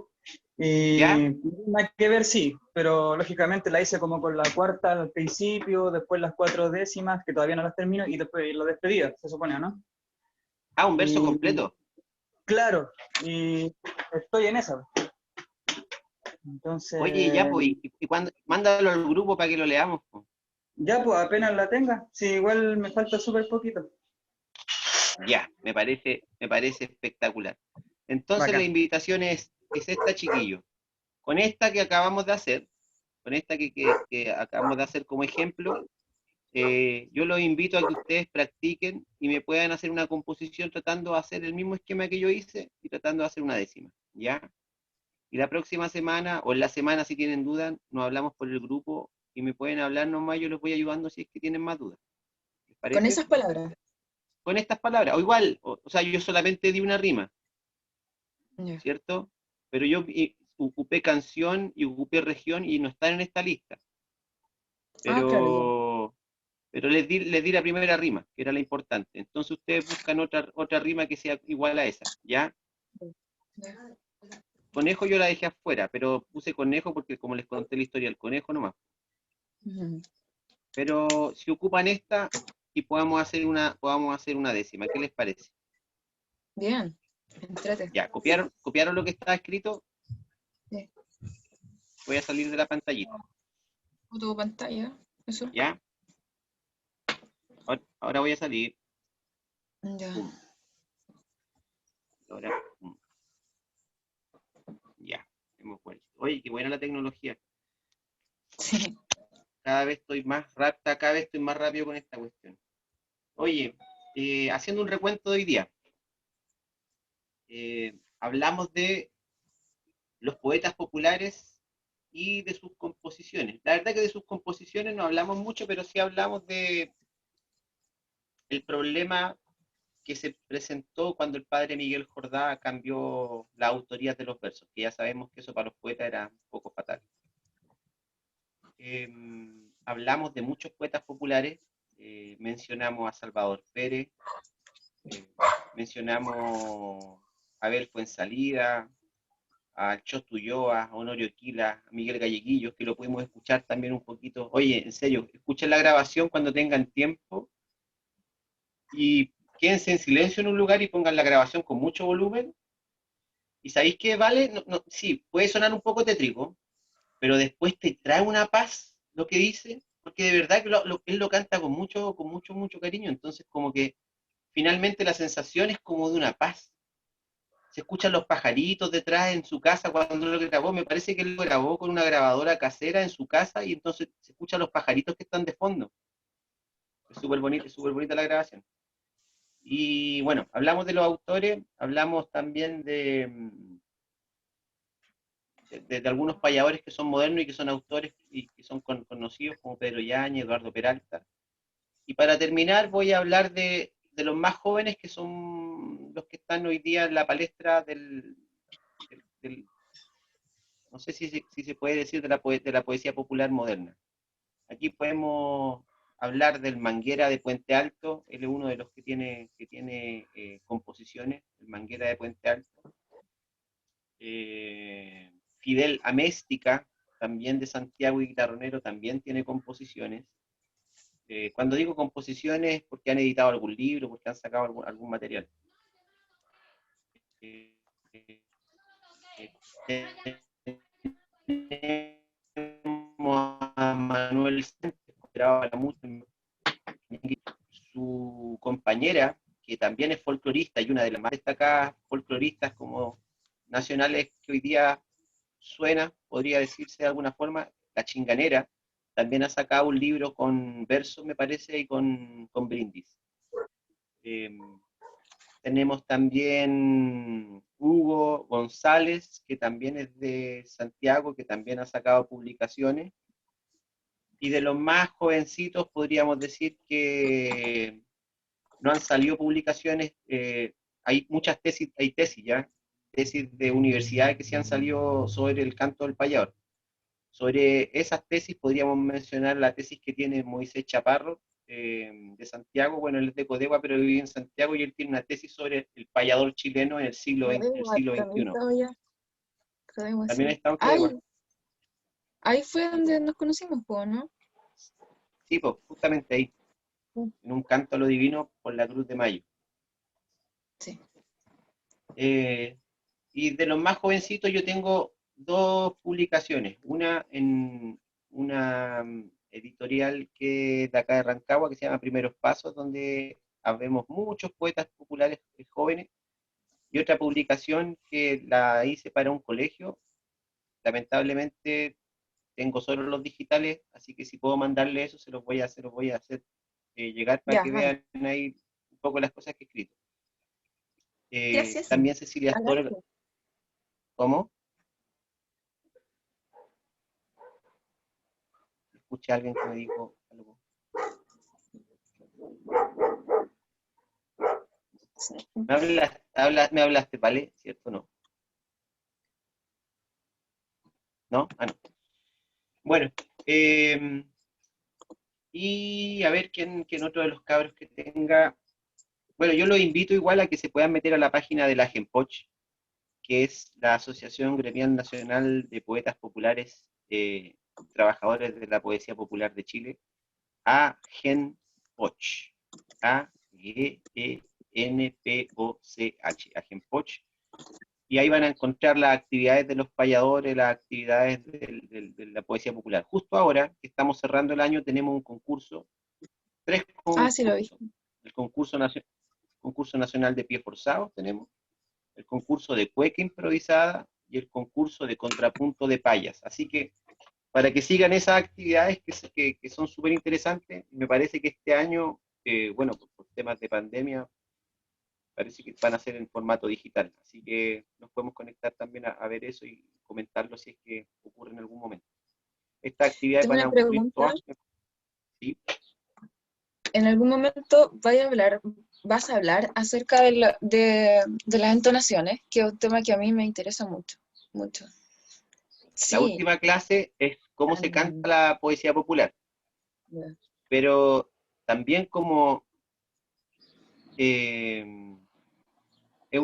y ¿Ya? nada que ver, sí, pero lógicamente la hice como con la cuarta al principio, después las 4 décimas, que todavía no las termino, y después la despedida, se supone, ¿no? Ah, un verso Y completo. claro, y estoy en esa. Oye, ya, Entonces, pues, y mándalo al grupo para que lo leamos, pues. ya, pues apenas la tenga, sí, igual me falta súper poquito. Ya, me parece espectacular. Entonces la Bacán. invitación es esta, chiquillo. Con esta que acabamos de hacer, con esta que acabamos de hacer como ejemplo, yo los invito a que ustedes practiquen y me puedan hacer una composición tratando de hacer el mismo esquema que yo hice y tratando de hacer una décima, ¿ya? Y la próxima semana, o en la semana si tienen dudas, nos hablamos por el grupo y me pueden hablar nomás, yo los voy ayudando si es que tienen más dudas. ¿Les Con parece? esas palabras. Con estas palabras, o igual, o sea, yo solamente di una rima, Ya. ¿cierto? Pero yo ocupé canción y ocupé región y no están en esta lista. Ah, claro, ya. Pero les di la primera rima, que era la importante. Entonces ustedes buscan otra rima que sea igual a esa, ¿ya? Ya. Conejo yo la dejé afuera, pero puse conejo porque como les conté la historia del conejo nomás. Ujú. Pero si ocupan esta y podamos hacer una décima, ¿qué les parece? Bien, entrete. Ya, copiaron lo que estaba escrito, Sí. voy a salir de la pantallita, Foto pantalla, eso. ¿ya? Ahora voy a salir, Ya. pum, ahora, pum, ya, hemos vuelto. Oye, qué buena la tecnología. Sí. Cada vez estoy más rápido, cada vez estoy más rápido con esta cuestión. Oye, haciendo un recuento de hoy día, hablamos de los poetas populares y de sus composiciones. La verdad que de sus composiciones no hablamos mucho, pero sí hablamos de el problema que se presentó cuando el padre Miguel Jordá cambió la autoría de los versos, que ya sabemos que eso para los poetas era un poco fatal. Eh, Hablamos de muchos poetas populares, mencionamos a Salvador Pérez, mencionamos a Abel Fuensalida, a Chosto Ulloa, a Honorio Quila, a Miguel Galleguillos, que lo pudimos escuchar también un poquito. Oye, en serio, escuchen la grabación cuando tengan tiempo y quédense en silencio en un lugar y pongan la grabación con mucho volumen. Y sabéis que vale, sí, puede sonar un poco tétrico, pero después te trae una paz lo que dice, porque de verdad que él lo canta mucho cariño, entonces como que finalmente la sensación es como de una paz. Se escuchan los pajaritos detrás en su casa cuando lo grabó, me parece que él lo grabó con una grabadora casera en su casa y entonces se escuchan los pajaritos que están de fondo. Es súper bonita la grabación. Y bueno, hablamos de los autores, hablamos también de algunos payadores que son modernos y que son autores y que son conocidos como Pedro Yáñez, Eduardo Peralta. Y para terminar voy a hablar de los más jóvenes que son los que están hoy día en la palestra del no sé si se puede decir de la poesía popular moderna. Aquí podemos hablar del Manguera de Puente Alto, él es uno de los que tiene composiciones, el Manguera de Puente Alto. Fidel Améstica, también de Santiago y guitarronero, también tiene composiciones. Cuando digo composiciones es porque han editado algún libro, porque han sacado algún material. Tenemos a Manuel Sánchez, su compañera, que también es folclorista y una de las más destacadas folcloristas como nacionales que hoy día suena, podría decirse de alguna forma, La Chinganera, también ha sacado un libro con versos, me parece, y con brindis. Eh, Tenemos también Hugo González, que también es de Santiago, que también ha sacado publicaciones. Y de los más jovencitos podríamos decir que no han salido publicaciones, hay muchas tesis, hay tesis ya, tesis de universidades que se han salido sobre el canto del payador. Sobre esas tesis podríamos mencionar la tesis que tiene Moisés Chaparro, de Santiago, bueno, él es de Codegua, pero vive en Santiago, y él tiene una tesis sobre el payador chileno en el siglo También XXI. estaba allá. Codegua, También ha sí. estado en Ay, Codegua. ahí fue donde nos conocimos, po, ¿no? Sí, pues, justamente ahí, Sí. en un canto a lo divino por la Cruz de Mayo. Sí. Y de los más jovencitos yo tengo dos publicaciones, una en una editorial que es de acá de Rancagua, que se llama Primeros Pasos, donde habemos muchos poetas populares jóvenes, y otra publicación que la hice para un colegio. Lamentablemente tengo solo los digitales, así que si puedo mandarle eso, se los voy a hacer llegar para Ya, que vale. vean ahí un poco las cosas que he escrito. Gracias. También Cecilia Astor, ¿cómo? Escuché a alguien que me dijo algo. Me hablaste, ¿vale? ¿Cierto o no? ¿No? Ah, no. Bueno, y a ver quién otro de los cabros que tenga. Bueno, yo los invito igual a que se puedan meter a la página de la Genpoch, que es la Asociación Gremial Nacional de Poetas Populares, Trabajadores de la Poesía Popular de Chile, a Genpoch, A-G-E-N-P-O-C-H, a Genpoch, y ahí van a encontrar las actividades de los payadores, las actividades de la poesía popular. Justo ahora, que estamos cerrando el año, tenemos un concurso, 3 Ah, sí lo vi. concursos. El concurso nacional de pie forzados tenemos, el concurso de cueca improvisada y el concurso de contrapunto de payas. Así que para que sigan esas actividades que son súper interesantes, me parece que este año, bueno, por temas de pandemia, parece que van a ser en formato digital. Así que nos podemos conectar también a ver eso y comentarlo si es que ocurre en algún momento. Estas actividades Tengo van una a ocurrir pregunta. todas. ¿Sí? ¿En algún momento vas a hablar acerca de las entonaciones? Que es un tema que a mí me interesa mucho, mucho. La Sí. última clase es cómo se canta la poesía popular, Ya. pero también como eh, es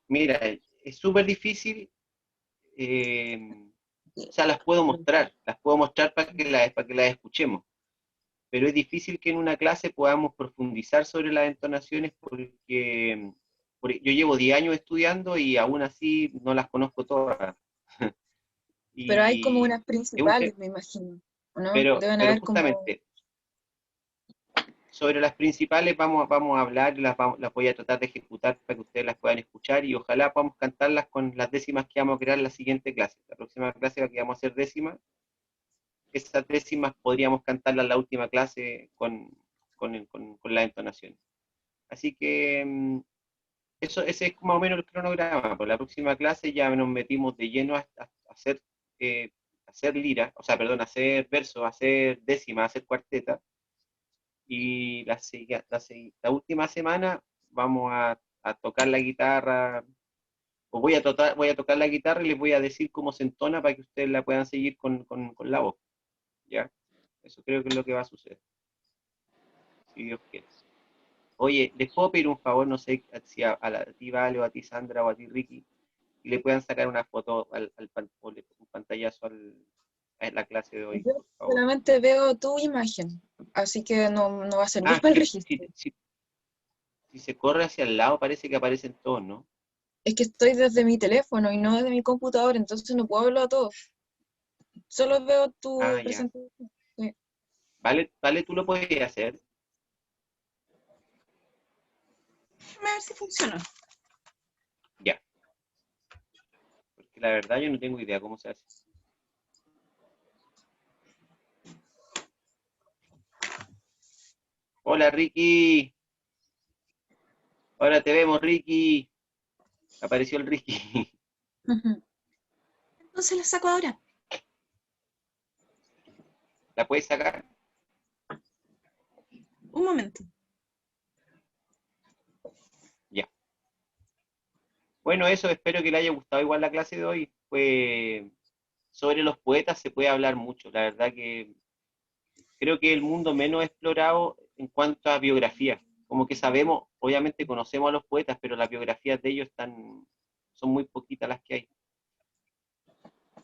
mira, es súper difícil, o sea, las puedo mostrar para que las escuchemos, pero es difícil que en una clase podamos profundizar sobre las entonaciones porque yo llevo 10 años estudiando y aún así no las conozco todas. Pero hay como Y unas es un principales, me imagino, ¿o no? Deben pero haber como... justamente sobre las principales vamos a hablar, las voy a tratar de ejecutar para que ustedes las puedan escuchar y ojalá podamos cantarlas con las décimas que vamos a crear en la siguiente clase. La próxima clase que vamos a hacer décimas, esas décimas podríamos cantarlas en la última clase con las entonaciones. Así que ese es más o menos el cronograma. Por la próxima clase ya nos metimos de lleno a hacer lira, o sea, perdón, a hacer versos, a hacer décimas, a hacer cuartetas. Y la última semana vamos a tocar la guitarra, o voy a tocar la guitarra y les voy a decir cómo se entona para que ustedes la puedan seguir con la voz. ¿Ya? Eso creo que es lo que va a suceder, si Dios quiere. Oye, les puedo pedir un favor, no sé si a ti Vale, o a ti Sandra, o a ti Ricky, y le puedan sacar una foto o un pantallazo a la clase de hoy, Yo por favor. solamente veo tu imagen, así que no va a servir Ah, para el que registro. si se corre hacia el lado parece que aparecen todos, ¿no? Es que estoy desde mi teléfono y no desde mi computador, entonces no puedo verlo a todos. Solo veo tu Ah, ya. presentación. Sí. Vale, tú lo puedes hacer. Déjame ver si funciona. Ya. Porque la verdad yo no tengo idea cómo se hace. Hola, Ricky. Ahora te vemos, Ricky. Apareció el Ricky. Entonces la saco ahora. ¿La puedes sacar? Un momento. Ya. Bueno, eso, espero que le haya gustado igual la clase de hoy. Sobre los poetas se puede hablar mucho. La verdad que creo que el mundo menos explorado en cuanto a biografía. Como que sabemos, obviamente conocemos a los poetas, pero las biografías de ellos son muy poquitas las que hay.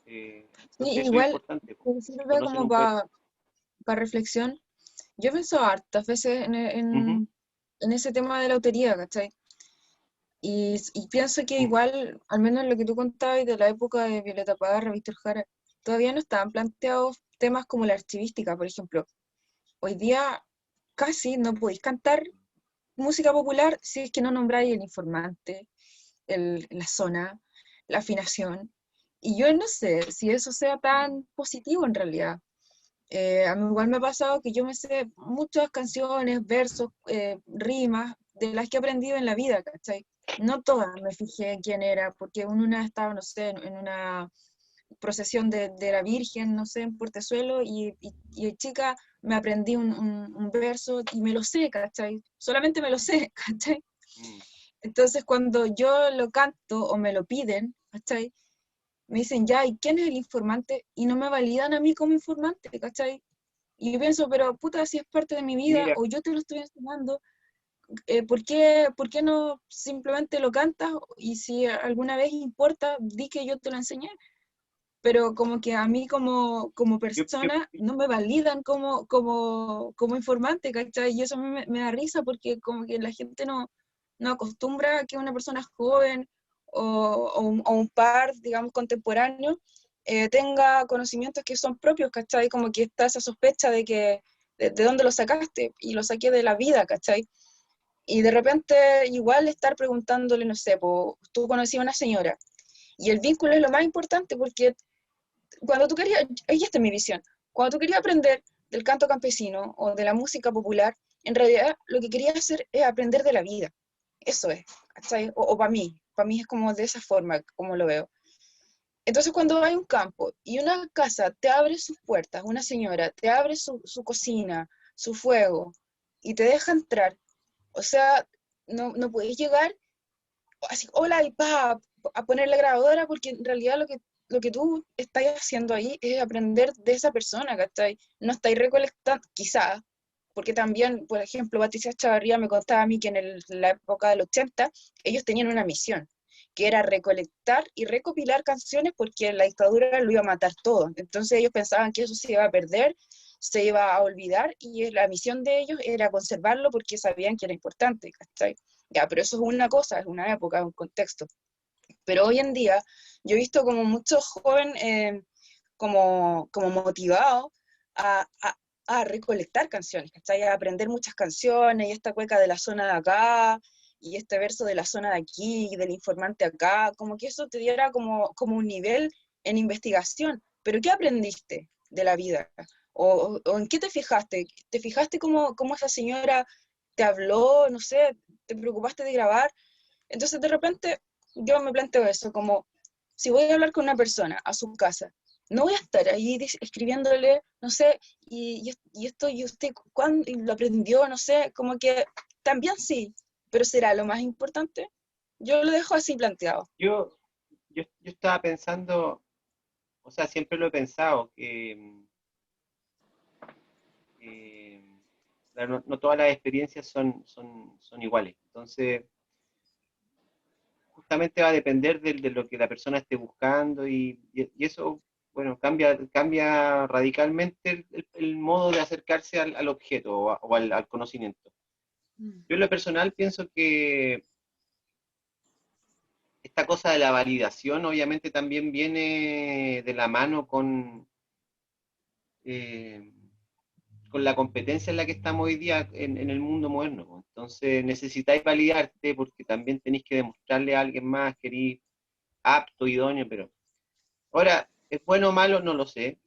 Sí, Entonces eso es igual, importante, que sirve conocer como un poeta. para reflexión. Yo he pensado hartas veces Ujú. en ese tema de la autoría, ¿cachai? Y pienso que Mm. igual, al menos lo que tú contabas de la época de Violeta Parra, Víctor Jara, todavía no estaban planteados temas como la archivística, por ejemplo. Hoy día casi no podéis cantar música popular si es que no nombráis el informante, la zona, la afinación. Y yo no sé si eso sea tan positivo en realidad. A mí igual me ha pasado que yo me sé muchas canciones, versos, rimas de las que he aprendido en la vida, ¿cachai? No todas me fijé en quién era, porque una estaba, no sé, en una procesión de la Virgen, no sé, en Puertezuelo, y chica me aprendí un verso y me lo sé, ¿cachai? Solamente me lo sé, ¿cachai? Mm. Entonces cuando yo lo canto o me lo piden, ¿cachai? Me dicen, ya, ¿y quién es el informante? Y no me validan a mí como informante, ¿cachai? Y yo pienso, pero puta, si es parte de mi vida, Mira, o yo te lo estoy enseñando, por qué no simplemente lo cantas? Y si alguna vez importa, di que yo te lo enseñé. Pero como que a mí como yo, persona no me validan como informante, ¿cachai? Y eso a mí me da risa porque como que la gente no acostumbra a que una persona joven o un par, digamos, contemporáneo, tenga conocimientos que son propios, ¿cachai? Como que está esa sospecha de que, de dónde lo sacaste, y lo saqué de la vida, ¿cachai? Y de repente igual estar preguntándole, no sé, tú conocí a una señora, y el vínculo es lo más importante porque cuando tú querías, ahí está mi visión, cuando tú querías aprender del canto campesino o de la música popular, en realidad lo que querías hacer es aprender de la vida. Eso es, ¿cachai? O para mí es como de esa forma, como lo veo. Entonces cuando hay un campo y una casa te abre sus puertas, una señora te abre su cocina, su fuego, y te deja entrar, o sea, no puedes llegar así, hola, y pa, a poner la grabadora, porque en realidad lo que tú estás haciendo ahí es aprender de esa persona, ¿cachai? No estáis recolectando, quizás, porque también, por ejemplo, Patricia Chavarría me contaba a mí que en la época del 80, ellos tenían una misión, que era recolectar y recopilar canciones porque la dictadura lo iba a matar todo. Entonces ellos pensaban que eso se iba a perder, se iba a olvidar, y la misión de ellos era conservarlo porque sabían que era importante, ¿cachai? Ya, pero eso es una cosa, es una época, un contexto. Pero hoy en día yo he visto como muchos jóvenes como motivados a recolectar canciones, ¿cachai? A aprender muchas canciones, y esta cueca de la zona de acá, y este verso de la zona de aquí, y del informante acá, como que eso te diera como un nivel en investigación. Pero ¿qué aprendiste de la vida? ¿O en qué te fijaste? ¿Te fijaste cómo esa señora te habló? No sé, ¿te preocupaste de grabar? Entonces de repente yo me planteo eso, como si voy a hablar con una persona a su casa, no voy a estar ahí escribiéndole, no sé, y esto, y usted, ¿cuándo y lo aprendió? No sé, como que también sí, pero ¿será lo más importante? Yo lo dejo así planteado. yo estaba pensando, o sea, siempre lo he pensado, que claro, no todas las experiencias son iguales. Entonces, justamente va a depender de lo que la persona esté buscando y eso, bueno, cambia radicalmente el modo de acercarse al objeto o al conocimiento. Yo en lo personal pienso que esta cosa de la validación obviamente también viene de la mano eh, con la competencia en la que estamos hoy día en el mundo moderno. Entonces necesitáis validarte porque también tenéis que demostrarle a alguien más que eres apto, idóneo, pero ahora, ¿es bueno o malo? No lo sé.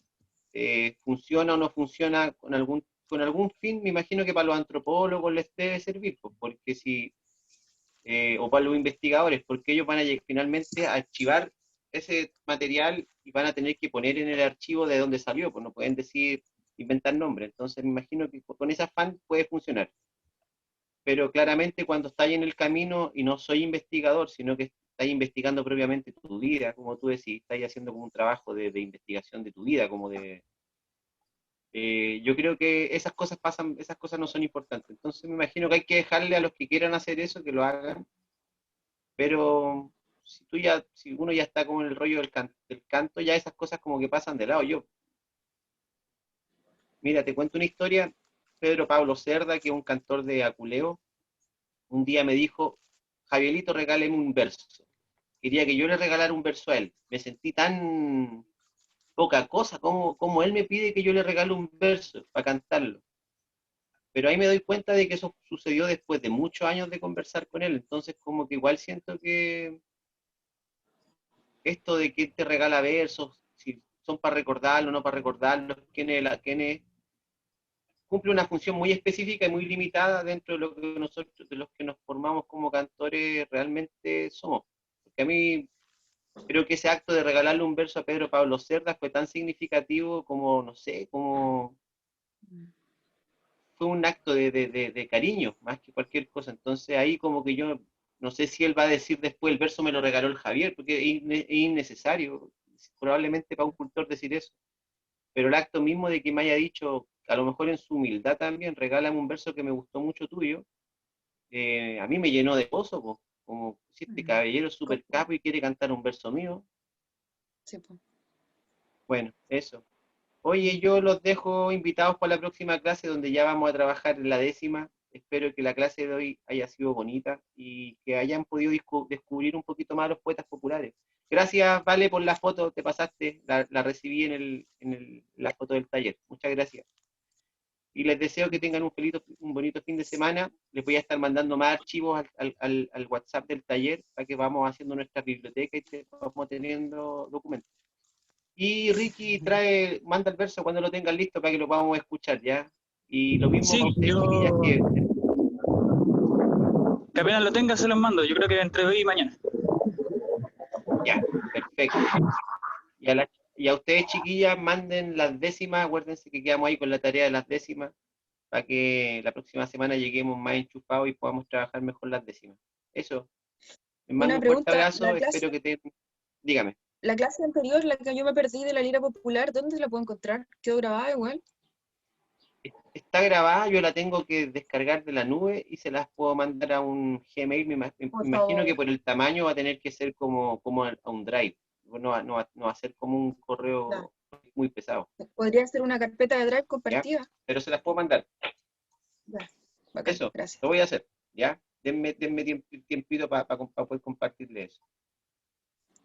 ¿Funciona o no funciona con algún fin? Me imagino que para los antropólogos les debe servir, pues, porque si, o para los investigadores, porque ellos van a finalmente a archivar ese material y van a tener que poner en el archivo de dónde salió, pues no pueden decir, inventar nombres. Entonces me imagino que con ese afán puede funcionar. Pero claramente cuando estáis en el camino y no soy investigador, sino que estáis investigando propiamente tu vida, como tú decís, estáis haciendo como un trabajo de investigación de tu vida, como Yo creo que esas cosas pasan, esas cosas no son importantes. Entonces me imagino que hay que dejarle a los que quieran hacer eso, que lo hagan. Pero si uno ya está como en el rollo del canto, ya esas cosas como que pasan de lado. Mira, te cuento una historia. Pedro Pablo Cerda, que es un cantor de Aculeo, un día me dijo, Javierito, regáleme un verso. Quería que yo le regalara un verso a él. Me sentí tan poca cosa como él me pide que yo le regale un verso para cantarlo. Pero ahí me doy cuenta de que eso sucedió después de muchos años de conversar con él. Entonces como que igual siento que esto de que te regala versos, si son para recordarlo o no para recordarlo, quién es, cumple una función muy específica y muy limitada dentro de lo que nosotros, de los que nos formamos como cantores realmente somos. Porque a mí creo que ese acto de regalarle un verso a Pedro Pablo Cerda fue tan significativo como, no sé, como fue un acto de cariño, más que cualquier cosa. Entonces ahí como que yo, no sé si él va a decir después, el verso me lo regaló el Javier, porque es innecesario, probablemente para un cultor decir eso. Pero el acto mismo de que me haya dicho, a lo mejor en su humildad también, regálame un verso que me gustó mucho tuyo, a mí me llenó de gozo, po. Como si este caballero es súper capo y quiere cantar un verso mío. Sí, po. Bueno, eso. Oye, yo los dejo invitados para la próxima clase donde ya vamos a trabajar en la 10ª. Espero que la clase de hoy haya sido bonita y que hayan podido descubrir un poquito más a los poetas populares. Gracias, Vale, por la foto, te pasaste, la recibí en la foto del taller. Muchas gracias. Y les deseo que tengan un bonito fin de semana. Les voy a estar mandando más archivos al WhatsApp del taller para que vamos haciendo nuestra biblioteca y vamos teniendo documentos. Y Ricky manda el verso cuando lo tengan listo para que lo podamos escuchar, ¿ya? Y lo mismo Sí, para ustedes, yo chiquillas, que que apenas lo tenga se los mando. Yo creo que entre hoy y mañana. ya, perfecto. Y a ustedes, chiquillas, manden las décimas, acuérdense que quedamos ahí con la tarea de las décimas, para que la próxima semana lleguemos más enchufados y podamos trabajar mejor las décimas. Eso, les mando Una un fuerte pregunta, abrazo, espero que dígame. la clase anterior, la que yo me perdí de la Lira Popular, ¿dónde la puedo encontrar? ¿Quedó grabada igual? Está grabada, yo la tengo que descargar de la nube y se las puedo mandar a un Gmail. Me Por imagino que favor. por el tamaño va a tener que ser como a un Drive. No va a ser como un Ya. correo muy pesado, Podría ser una carpeta de Drive ¿ya? compartida. Pero se las puedo mandar. Ya, bacán, Eso, gracias. lo voy a hacer, ¿ya? Denme tiempito para poder compartirle eso.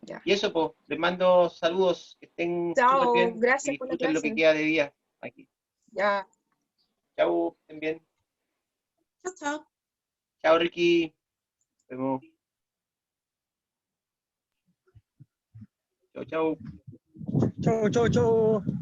Ya. Y eso, pues, les mando saludos, que estén súper Chao, bien y gracias por la disfruten lo que clase. queda de día aquí. Ya. Chao, estén bien. Chao, chao. Chao, Ricky. Nos vemos. Chao, chao. Chau, chau, chau.